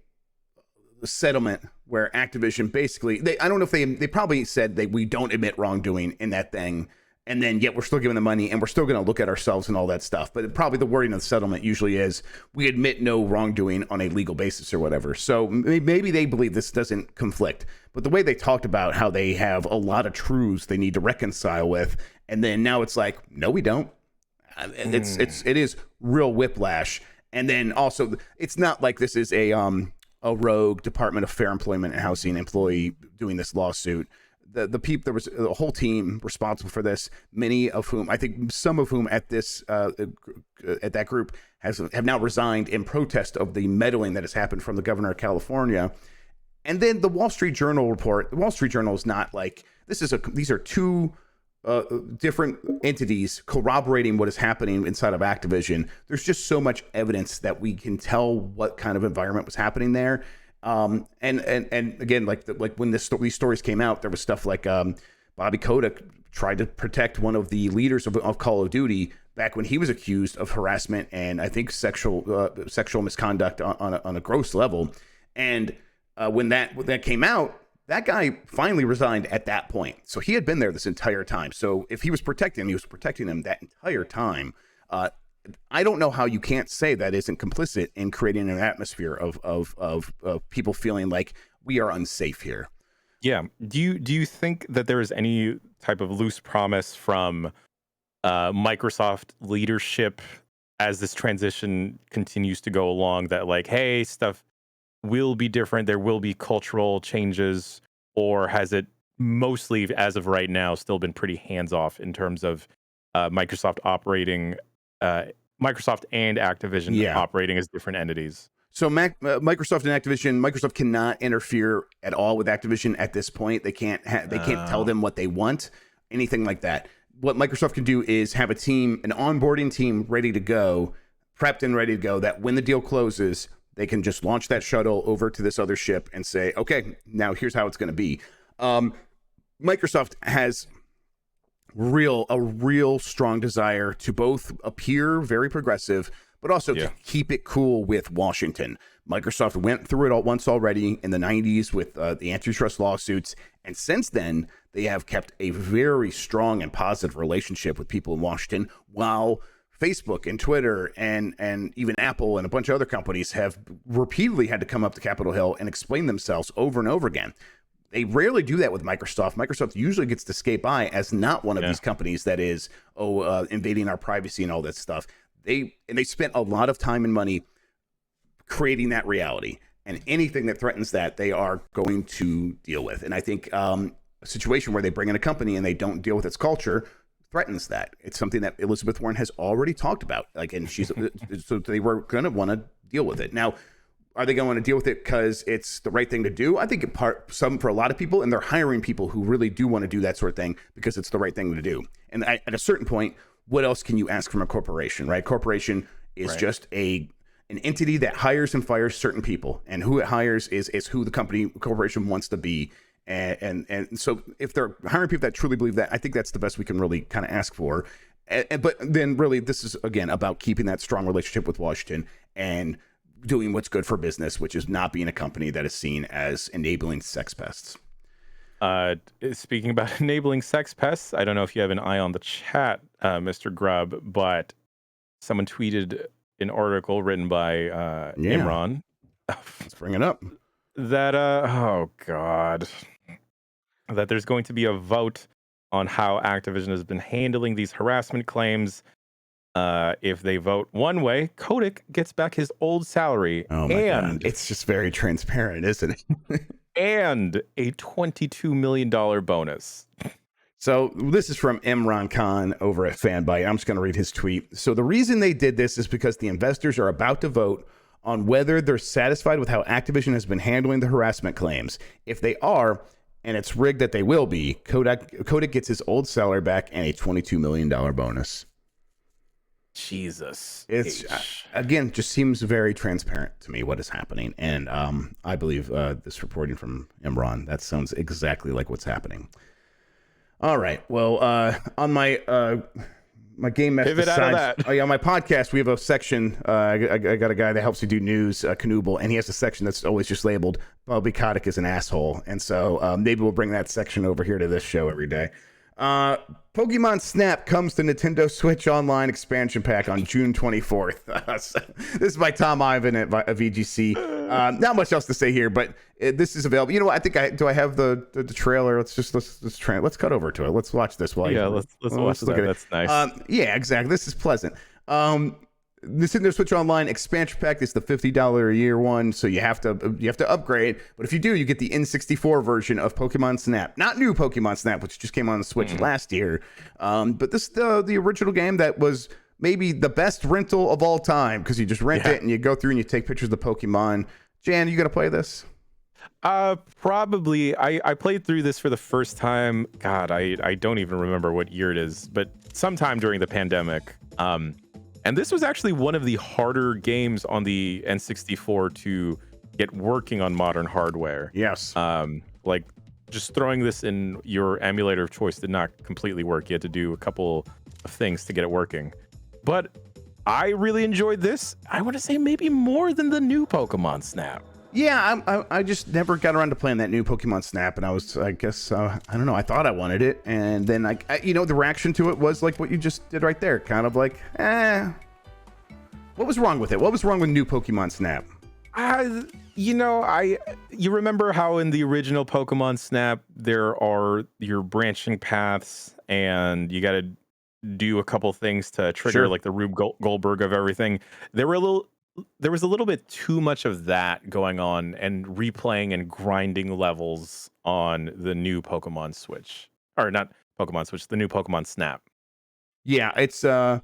settlement where Activision basically, I don't know if they probably said that we don't admit wrongdoing in that thing, and then yet we're still giving the money and we're still going to look at ourselves and all that stuff. But probably the wording of the settlement usually is we admit no wrongdoing on a legal basis or whatever. So maybe they believe this doesn't conflict. But the way they talked about how they have a lot of truths they need to reconcile with, and then now it's like, no, we don't. It is real whiplash. And then also, it's not like this is a rogue Department of Fair Employment and Housing employee doing this lawsuit. The people, there was a whole team responsible for this, many of whom, I think some of whom at this at that group have now resigned in protest of the meddling that has happened from the governor of California. And then the Wall Street Journal report. The Wall Street Journal is not like these are two different entities corroborating what is happening inside of Activision. There's just so much evidence that we can tell what kind of environment was happening there. And again, like when these stories came out, there was stuff like Bobby Kotick tried to protect one of the leaders of Call of Duty back when he was accused of harassment and I think sexual misconduct on a gross level. And when that came out, that guy finally resigned at that point. So he had been there this entire time. So if he was protecting him, he was protecting him that entire time. I don't know how you can't say that isn't complicit in creating an atmosphere of people feeling like we are unsafe here. Yeah. Do you think that there is any type of loose promise from Microsoft leadership as this transition continues to go along that like, hey, stuff will be different, there will be cultural changes, or has it mostly, as of right now, still been pretty hands-off in terms of Microsoft operating, Microsoft and Activision operating as different entities? So Microsoft and Activision, Microsoft cannot interfere at all with Activision at this point. They can't tell them what they want, anything like that. What Microsoft can do is have an onboarding team ready to go, prepped and ready to go, that when the deal closes, they can just launch that shuttle over to this other ship and say, okay, now here's how it's going to be. Microsoft has a real strong desire to both appear very progressive, but also to keep it cool with Washington. Microsoft went through it all once already in the 90s with the antitrust lawsuits. And since then, they have kept a very strong and positive relationship with people in Washington, while Facebook and Twitter and even Apple and a bunch of other companies have repeatedly had to come up to Capitol Hill and explain themselves over and over again. They rarely do that with Microsoft. Microsoft usually gets to skate by as not one of these companies that is, invading our privacy and all that stuff. They spent a lot of time and money creating that reality. And anything that threatens that, they are going to deal with. And I think a situation where they bring in a company and they don't deal with its culture threatens that. It's something that Elizabeth Warren has already talked about. And so they were going to want to deal with it. Now, are they going to deal with it because it's the right thing to do? I think for a lot of people, and they're hiring people who really do want to do that sort of thing because it's the right thing to do. And at a certain point, what else can you ask from a corporation, right? Corporation is just an entity that hires and fires certain people, and who it hires is who the corporation wants to be. And so if they're hiring people that truly believe that, I think that's the best we can really kind of ask for. But then really, this is, again, about keeping that strong relationship with Washington and doing what's good for business, which is not being a company that is seen as enabling sex pests. Speaking about enabling sex pests, I don't know if you have an eye on the chat, Mr. Grubb, but someone tweeted an article written by Imran. Let's bring it up. That, that there's going to be a vote on how Activision has been handling these harassment claims. If they vote one way, Kotick gets back his old salary. Oh my God. It's just very transparent, isn't it? And a $22 million bonus. So this is from Imran Khan over at Fanbyte. I'm just going to read his tweet. So the reason they did this is because the investors are about to vote on whether they're satisfied with how Activision has been handling the harassment claims. If they are, and it's rigged that they will be, Kotick gets his old salary back and a $22 million bonus. Jesus. It's again just seems very transparent to me what is happening, and I believe this reporting from Imran, that sounds exactly like what's happening. All right, well, on my game mess Pivot out of that. Oh yeah, on my podcast we have a section. I got a guy that helps me do news, Knuble, and he has a section that's always just labeled "Bobby Kotick is an asshole," and so maybe we'll bring that section over here to this show every day. Pokemon Snap comes to Nintendo Switch Online expansion pack on June 24th. This is by Tom Ivan at VGC. Not much else to say here, but this is available. You know what? I think I have the trailer. Let's cut over to it. Let's watch this. Let's watch that. That's nice. Yeah, exactly. This is pleasant. Nintendo Switch Online expansion pack is the $50 a year one, so you have to upgrade. But if you do, you get the N64 version of Pokemon Snap, not new Pokemon Snap, which just came on the Switch last year. But this the original game that was maybe the best rental of all time, because you just rent it and you go through and you take pictures of the Pokemon. Jan, you gonna play this? Probably. I played through this for the first time. God, I don't even remember what year it is, but sometime during the pandemic. And this was actually one of the harder games on the N64 to get working on modern hardware. Yes. Like just throwing this in your emulator of choice did not completely work. You had to do a couple of things to get it working. But I really enjoyed this. I want to say maybe more than the new Pokemon Snap. Yeah, I just never got around to playing that new Pokemon Snap, and I guess, I don't know, I thought I wanted it, and then, the reaction to it was like what you just did right there, kind of like, what was wrong with it? What was wrong with new Pokemon Snap? You remember how in the original Pokemon Snap, there are your branching paths, and you got to do a couple things to trigger, like the Rube Goldberg of everything. There was a little bit too much of that going on and replaying and grinding levels on the new Pokemon Switch. Or not Pokemon Switch, the new Pokemon Snap. Yeah, it's I'm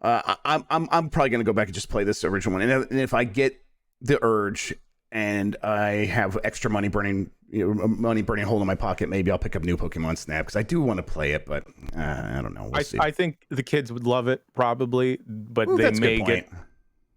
probably gonna go back and just play this original one. And if I get the urge and I have extra money burning a hole in my pocket, maybe I'll pick up new Pokemon Snap, because I do want to play it, but I don't know. We'll see. I think the kids would love it probably, but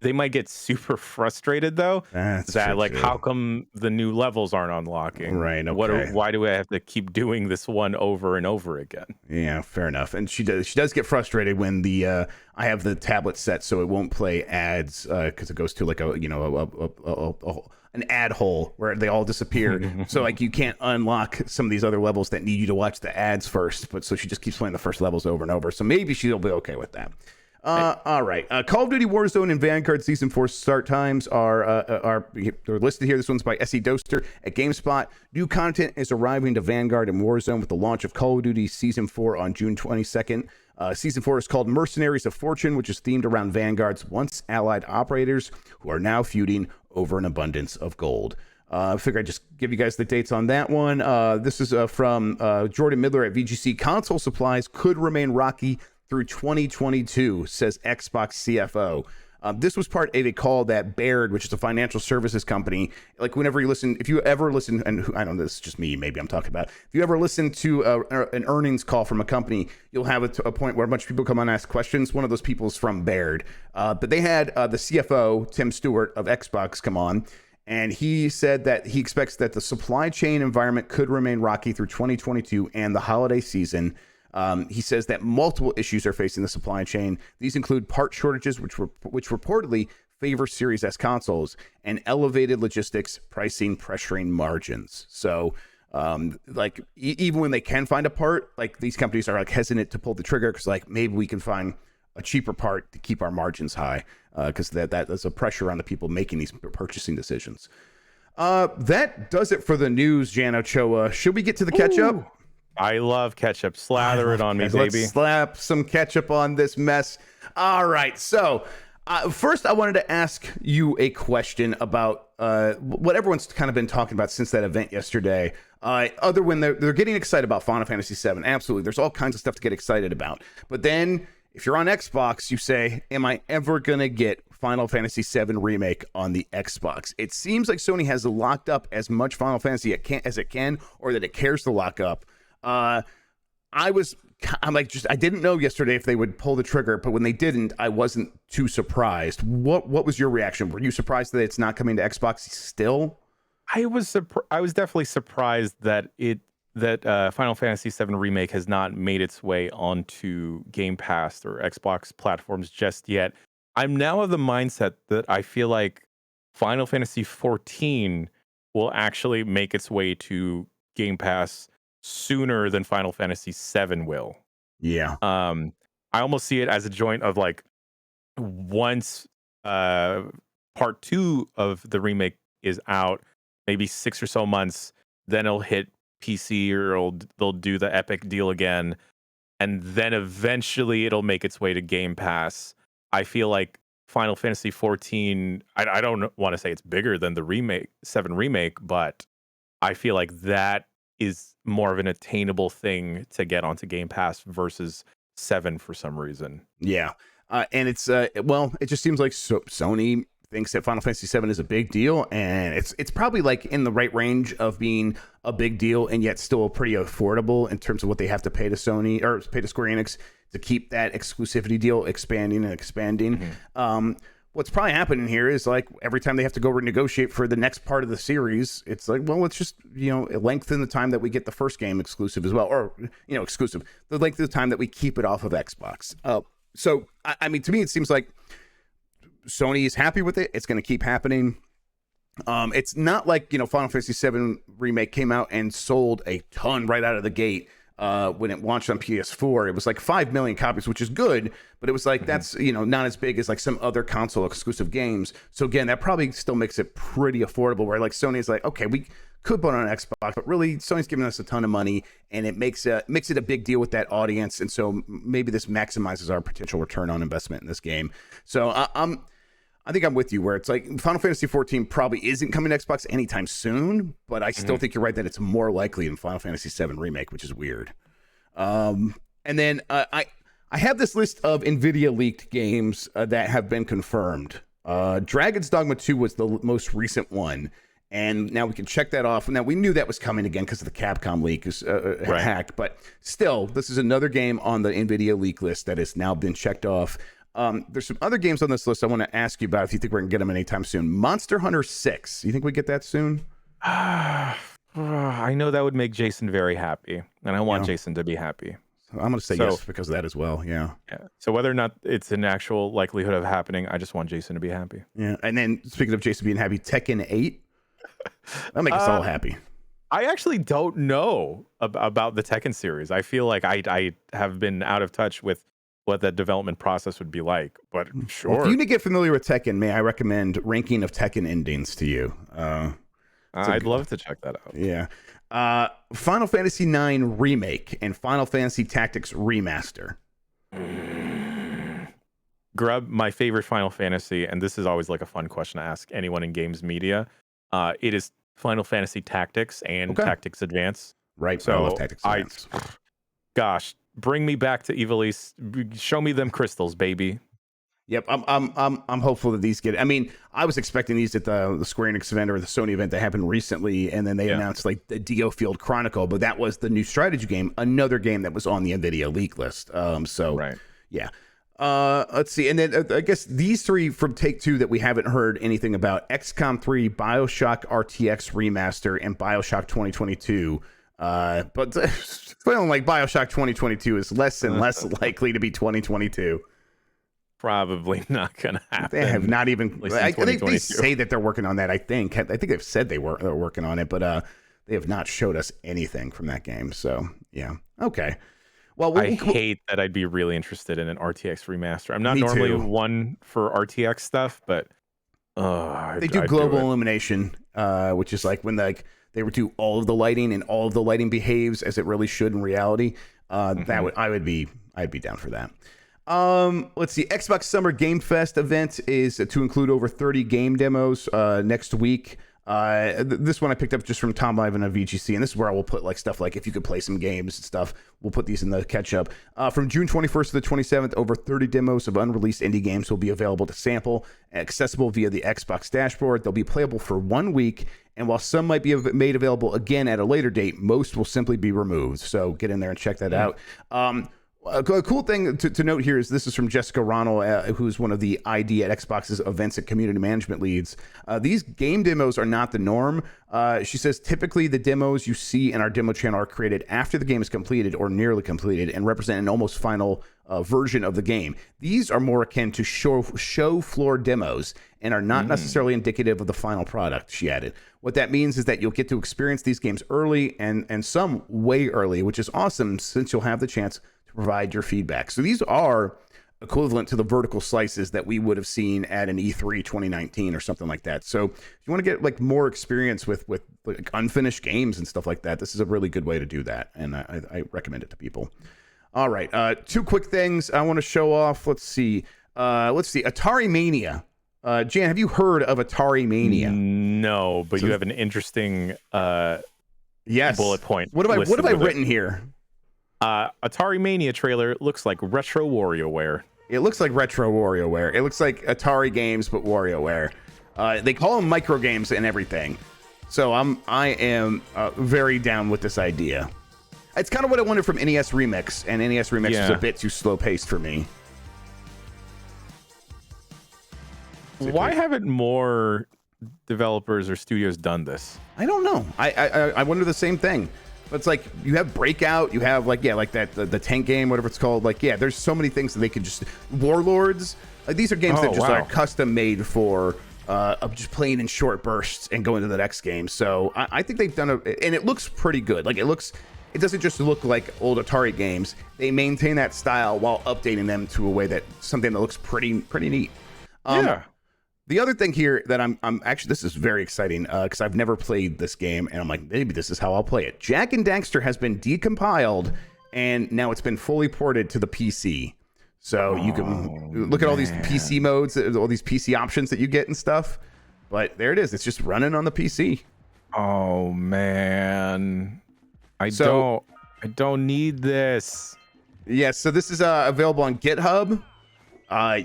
they might get super frustrated though. That's that true, like, too. how come the new levels aren't unlocking? Right. Okay. Why do I have to keep doing this one over and over again? Yeah, fair enough. And she does get frustrated when I have the tablet set so it won't play ads, because it goes to like an ad hole where they all disappear. So like you can't unlock some of these other levels that need you to watch the ads first. But so she just keeps playing the first levels over and over. So maybe she'll be okay with that. All right. Call of Duty Warzone and Vanguard Season 4 start times are they're listed here. This one's by SE Doster at GameSpot. New content is arriving to Vanguard and Warzone with the launch of Call of Duty Season 4 on June 22nd. Season 4 is called Mercenaries of Fortune, which is themed around Vanguard's once allied operators who are now feuding over an abundance of gold. I figure I'd just give you guys the dates on that one. This is from Jordan Midler at VGC. Console supplies could remain rocky through 2022, says Xbox CFO. This was part of a call that Baird, which is a financial services company, like if you ever listen, and I don't know, this is just me, maybe I'm talking about, if you ever listen to an earnings call from a company, you'll have a point where a bunch of people come on and ask questions. One of those people is from Baird. But they had the CFO, Tim Stewart of Xbox, come on, and he said that he expects that the supply chain environment could remain rocky through 2022 and the holiday season. He says that multiple issues are facing the supply chain. These include part shortages, which reportedly favor Series S consoles, and elevated logistics pricing pressuring margins. So, even when they can find a part, like these companies are like hesitant to pull the trigger because like maybe we can find a cheaper part to keep our margins high, because that's a pressure on the people making these purchasing decisions. That does it for the news, Jan Ochoa. Should we get to the catch-up? I love ketchup. Slather it on me, baby. Let's slap some ketchup on this mess. All right. So first, I wanted to ask you a question about what everyone's kind of been talking about since that event yesterday. Other when they're getting excited about Final Fantasy VII. Absolutely. There's all kinds of stuff to get excited about. But then if you're on Xbox, you say, am I ever going to get Final Fantasy VII Remake on the Xbox? It seems like Sony has locked up as much Final Fantasy as it can, or that it cares to lock up. I was I'm like, just I didn't know yesterday if they would pull the trigger, but when they didn't, I wasn't too surprised. What was your reaction? Were you surprised that it's not coming to Xbox still? I was definitely surprised that Final Fantasy VII Remake has not made its way onto Game Pass or Xbox platforms just yet. I'm now of the mindset that I feel like Final Fantasy XIV will actually make its way to Game Pass sooner than Final Fantasy VII will. Yeah. I almost see it as a joint of like, once part 2 of the remake is out, maybe 6 or so months, then it'll hit PC, or they'll do the Epic deal again, and then eventually it'll make its way to Game Pass. I feel like Final Fantasy XIV, I don't want to say it's bigger than the 7 remake, but I feel like that is more of an attainable thing to get onto Game Pass versus 7 for some reason. Yeah. And it's well, it just seems like Sony thinks that Final Fantasy VII is a big deal, and it's probably like in the right range of being a big deal and yet still pretty affordable in terms of what they have to pay to Sony or pay to Square Enix to keep that exclusivity deal expanding and expanding. Mm-hmm. What's probably happening here is like every time they have to go renegotiate for the next part of the series, it's like, well, let's just, lengthen the time that we get the first game exclusive as well, or, exclusive, the length of the time that we keep it off of Xbox. So, I mean, to me, it seems like Sony is happy with it. It's going to keep happening. It's not like, Final Fantasy VII Remake came out and sold a ton right out of the gate. When it launched on PS4, it was like 5 million copies, which is good, but it was like, that's, not as big as like some other console exclusive games. So again, that probably still makes it pretty affordable, where like Sony is like, okay, we could put on an Xbox, but really Sony's giving us a ton of money, and it makes it a big deal with that audience. And so maybe this maximizes our potential return on investment in this game. So I think I'm with you, where it's like Final Fantasy XIV probably isn't coming to Xbox anytime soon, but I still think you're right that it's more likely in Final Fantasy VII Remake, which is weird. And then I have this list of Nvidia leaked games that have been confirmed. Dragon's Dogma 2 was the most recent one, and now we can check that off. Now, we knew that was coming again because of the Capcom leak is hacked, but still, this is another game on the Nvidia leak list that has now been checked off. There's some other games on this list I want to ask you about if you think we're going to get them anytime soon. Monster Hunter 6. You think we get that soon? I know that would make Jason very happy, and I want Jason to be happy. I'm going to say yes because of that as well. Yeah. So whether or not it's an actual likelihood of happening, I just want Jason to be happy. Yeah. And then speaking of Jason being happy, Tekken 8. That'll make us all happy. I actually don't know about the Tekken series. I feel like I have been out of touch with what that development process would be like, but sure. Well, if you need to get familiar with Tekken, may I recommend Ranking of Tekken Endings to you? I'd love to check that out. Yeah. Final Fantasy IX Remake and Final Fantasy Tactics Remaster. Grubb, my favorite Final Fantasy, and this is always like a fun question to ask anyone in games media. It is Final Fantasy Tactics and Tactics Advance. Right. So I love Tactics Advance. Gosh, bring me back to Ivalice. Show me them crystals, baby. Yep, I'm hopeful that these get. I mean, I was expecting these at the Square Enix event or the Sony event that happened recently, and then they announced like the Dio Field Chronicle, but that was the new strategy game, another game that was on the Nvidia leak list. Yeah. Let's see, and then I guess these three from Take-Two that we haven't heard anything about: XCOM 3, BioShock RTX Remaster, and BioShock 2022. But feeling like BioShock 2022 is less and less likely to be 2022. Probably not gonna happen. They have not even. I think they say that they're working on that. I think they've said they're working on it, but they have not showed us anything from that game. So yeah, okay. Well, I hate that. I'd be really interested in an RTX remaster. I'm not normally one for RTX stuff, but they do global illumination, which is like when they would do all of the lighting and all of the lighting behaves as it really should in reality. I'd be down for that. Let's see. Xbox Summer Game Fest event is to include over 30 game demos next week. This one I picked up just from Tom Ivan of VGC, and this is where I will put like stuff like if you could play some games and stuff. We'll put these in the catch up. From June 21st to the 27th, over 30 demos of unreleased indie games will be available to sample, accessible via the Xbox dashboard. They'll be playable for 1 week And while some might be made available again at a later date, most will simply be removed. So get in there and check that out. A cool thing to note here is this is from Jessica Ronald, who's one of the ID at Xbox's events and community management leads. These game demos are not the norm. She says typically the demos you see in our demo channel are created after the game is completed or nearly completed and represent an almost final version of the game. These are more akin to show floor demos and are not necessarily indicative of the final product, she added. What that means is that you'll get to experience these games early and some way early, which is awesome since you'll have the chance to provide your feedback. So these are equivalent to the vertical slices that we would have seen at an E3 2019 or something like that. So if you want to get like more experience with like unfinished games and stuff like that, this is a really good way to do that. And I recommend it to people. All right. Two quick things I want to show off. Let's see. Atari Mania. Jan, have you heard of Atari Mania? No, but you have an interesting bullet point. What have I written here? Atari Mania trailer looks like retro WarioWare. It looks like retro WarioWare. It looks like Atari games, but WarioWare. They call them micro games and everything. So I am very down with this idea. It's kind of what I wanted from NES Remix, and NES Remix was a bit too slow paced for me. Why haven't more developers or studios done this? I don't know. I wonder the same thing. But it's like you have Breakout, you have like that the tank game, whatever it's called. Like there's so many things that they could just Warlords. Like these are games that just are custom made for just playing in short bursts and going to the next game. So I think they've done and it looks pretty good. Like it doesn't just look like old Atari games. They maintain that style while updating them to a way that something that looks pretty neat. The other thing here that I'm actually, this is very exciting because I've never played this game and I'm like, maybe this is how I'll play it. Jak and Daxter has been decompiled and now it's been fully ported to the PC. So you can look at all these PC modes, all these PC options that you get and stuff. But there it is. It's just running on the PC. Oh man, I don't need this. Yeah. So this is available on GitHub.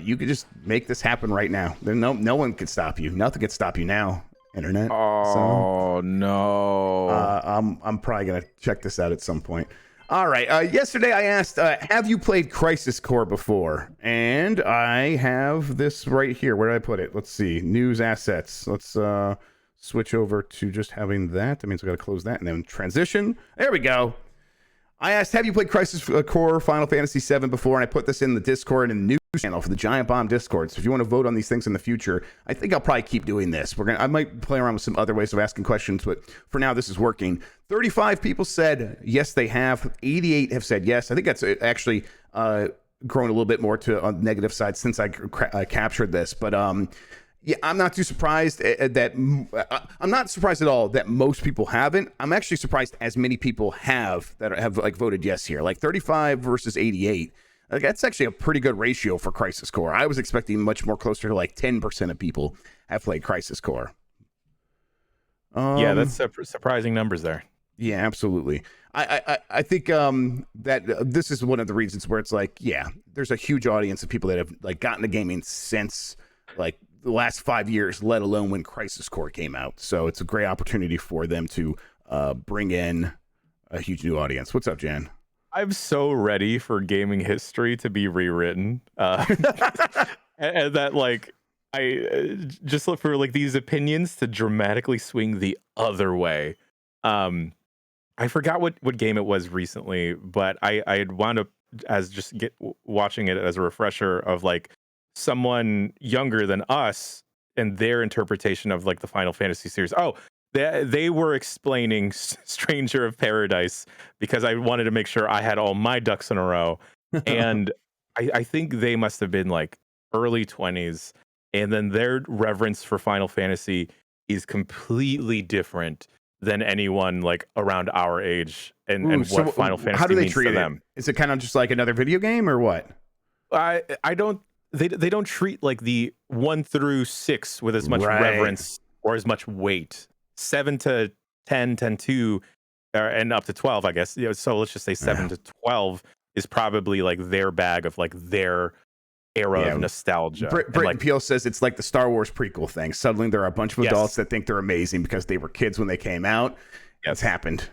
You could just make this happen right now. No one could stop you. Nothing could stop you now, internet. No. I'm probably gonna check this out at some point. All right. Yesterday I asked, have you played Crisis Core before? And I have this right here. Where did I put it? Let's see. News assets. Let's switch over to just having that. That means I got to close that and then transition. There we go. I asked, have you played Crisis Core Final Fantasy VII before? And I put this in the Discord and the news channel for the Giant Bomb Discord. So if you want to vote on these things in the future, I think I'll probably keep doing this. I might play around with some other ways of asking questions, but for now, this is working. 35 people said yes, they have. 88 have said yes. I think that's actually grown a little bit more to on the negative side since I captured this. But yeah, I'm not too surprised I'm not surprised at all that most people haven't. I'm actually surprised as many people have like voted yes here. Like 35 versus 88. Like, that's actually a pretty good ratio for Crisis Core. I was expecting much more closer to like 10% of people have played Crisis Core. Yeah, that's surprising numbers there. Yeah, absolutely. I think that this is one of the reasons where it's like, yeah, there's a huge audience of people that have like gotten to gaming since like the last 5 years, let alone when Crisis Core came out. So it's a great opportunity for them to bring in a huge new audience. What's up, Jan? I'm so ready for gaming history to be rewritten. And that like I just look for like these opinions to dramatically swing the other way. I forgot what game it was recently, but I had wound up as just watching it as a refresher of like someone younger than us and their interpretation of like the Final Fantasy series. Oh, they were explaining Stranger of Paradise because I wanted to make sure I had all my ducks in a row. And I think they must have been like early 20s. And then their reverence for Final Fantasy is completely different than anyone like around our age and what Final Fantasy how do they means treat to them. Is it kind of just like another video game or what? I don't they don't treat like the 1 through 6 with as much reverence or as much weight. 7 to 10, 10 to and up to 12, I guess. So let's just say 7 to 12 is probably like their bag of like their era of nostalgia. Britton Peel says it's like the Star Wars prequel thing. Suddenly there are a bunch of adults that think they're amazing because they were kids when they came out. It's happened.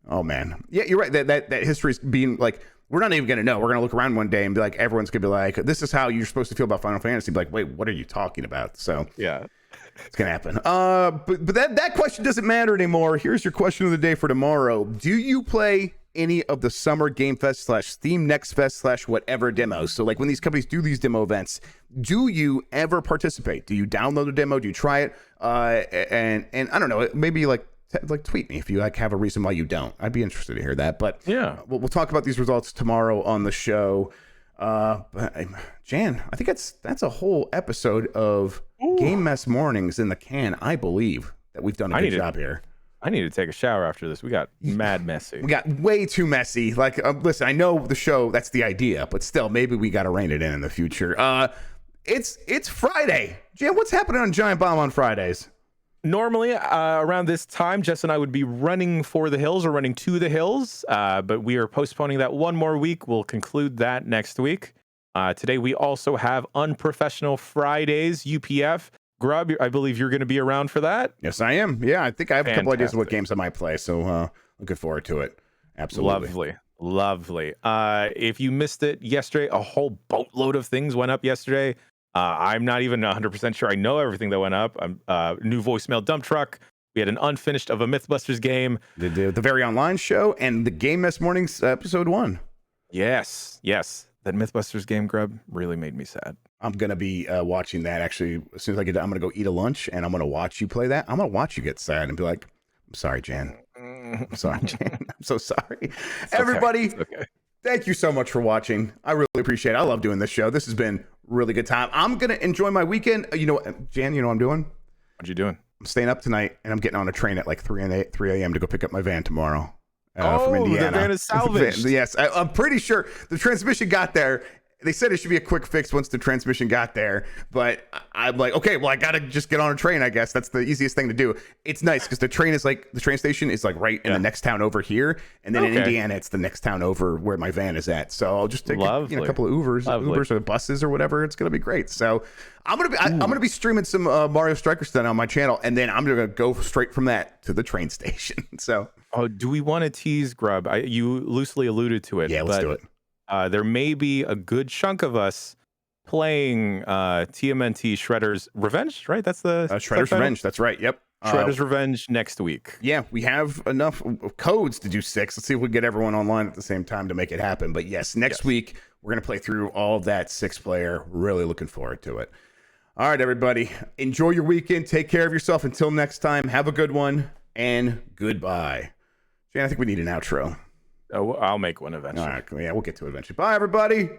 Oh man. Yeah, you're right. That history's being like, we're not even going to know. We're going to look around one day and be like, everyone's going to be like, this is how you're supposed to feel about Final Fantasy. Be like, wait, what are you talking about? So yeah, it's going to happen. But that question doesn't matter anymore. Here's your question of the day for tomorrow. Do you play any of the Summer Game Fest / Steam Next Fest / whatever demos? So like when these companies do these demo events, do you ever participate? Do you download a demo? Do you try it? And I don't know, maybe like tweet me if you like have a reason why you don't. I'd be interested to hear that. But yeah, we'll talk about these results tomorrow on the show. But Jan, I think that's a whole episode of Game Mess Mornings in the can. I believe that we've done a good job here. I need to take a shower after this. We got mad messy. We got way too messy. Like, listen, I know the show, that's the idea, but still, maybe we got to rein it in the future. It's Friday. Jan, what's happening on Giant Bomb on Fridays? Normally, around this time, Jess and I would be running for the hills or running to the hills, but we are postponing that one more week. We'll conclude that next week. Today, we also have Unprofessional Fridays, UPF. Grubb, I believe you're going to be around for that. Yes, I am. Yeah, I think I have a couple ideas of what games I might play, so looking forward to it. Absolutely. Lovely. If you missed it yesterday, a whole boatload of things went up yesterday. I'm not even 100% sure I know everything that went up. New voicemail dump truck. We had an unfinished of a Mythbusters game. The Very Online show and the Game Mess Mornings episode 1. Yes. That Mythbusters game, Grubb, really made me sad. I'm going to be watching that actually. As soon as I get done, I'm going to go eat a lunch and I'm going to watch you play that. I'm going to watch you get sad and be like, I'm sorry, Jan. I'm sorry, Jan. I'm so sorry. Everybody, thank you so much for watching. I really appreciate it. I love doing this show. This has been a really good time. I'm going to enjoy my weekend. You know, Jan, you know what I'm doing? What you doing? I'm staying up tonight and I'm getting on a train at like 3 a.m. to go pick up my van tomorrow. From Indiana. The van is salvaged. Yes, I'm pretty sure the transmission got there. They said it should be a quick fix once the transmission got there, but I'm like, okay, well, I gotta just get on a train. I guess that's the easiest thing to do. It's nice because the train station is like right in the next town over here, and then in Indiana, it's the next town over where my van is at. So I'll just take a couple of Ubers or buses or whatever. It's gonna be great. So I'm gonna be streaming some Mario Strikers Stunt on my channel, and then I'm gonna go straight from that to the train station. So. Oh, do we want to tease Grubb? You loosely alluded to it. Yeah, let's do it. There may be a good chunk of us playing TMNT Shredder's Revenge, right? That's the Shredder's Revenge. That's right. Yep. Shredder's Revenge next week. Yeah, we have enough codes to do 6. Let's see if we can get everyone online at the same time to make it happen. But yes, next week we're going to play through all of that 6-player. Really looking forward to it. All right, everybody. Enjoy your weekend. Take care of yourself. Until next time, have a good one and goodbye. Jan, I think we need an outro. Oh, I'll make one eventually. All right, yeah, we'll get to it eventually. Bye, everybody.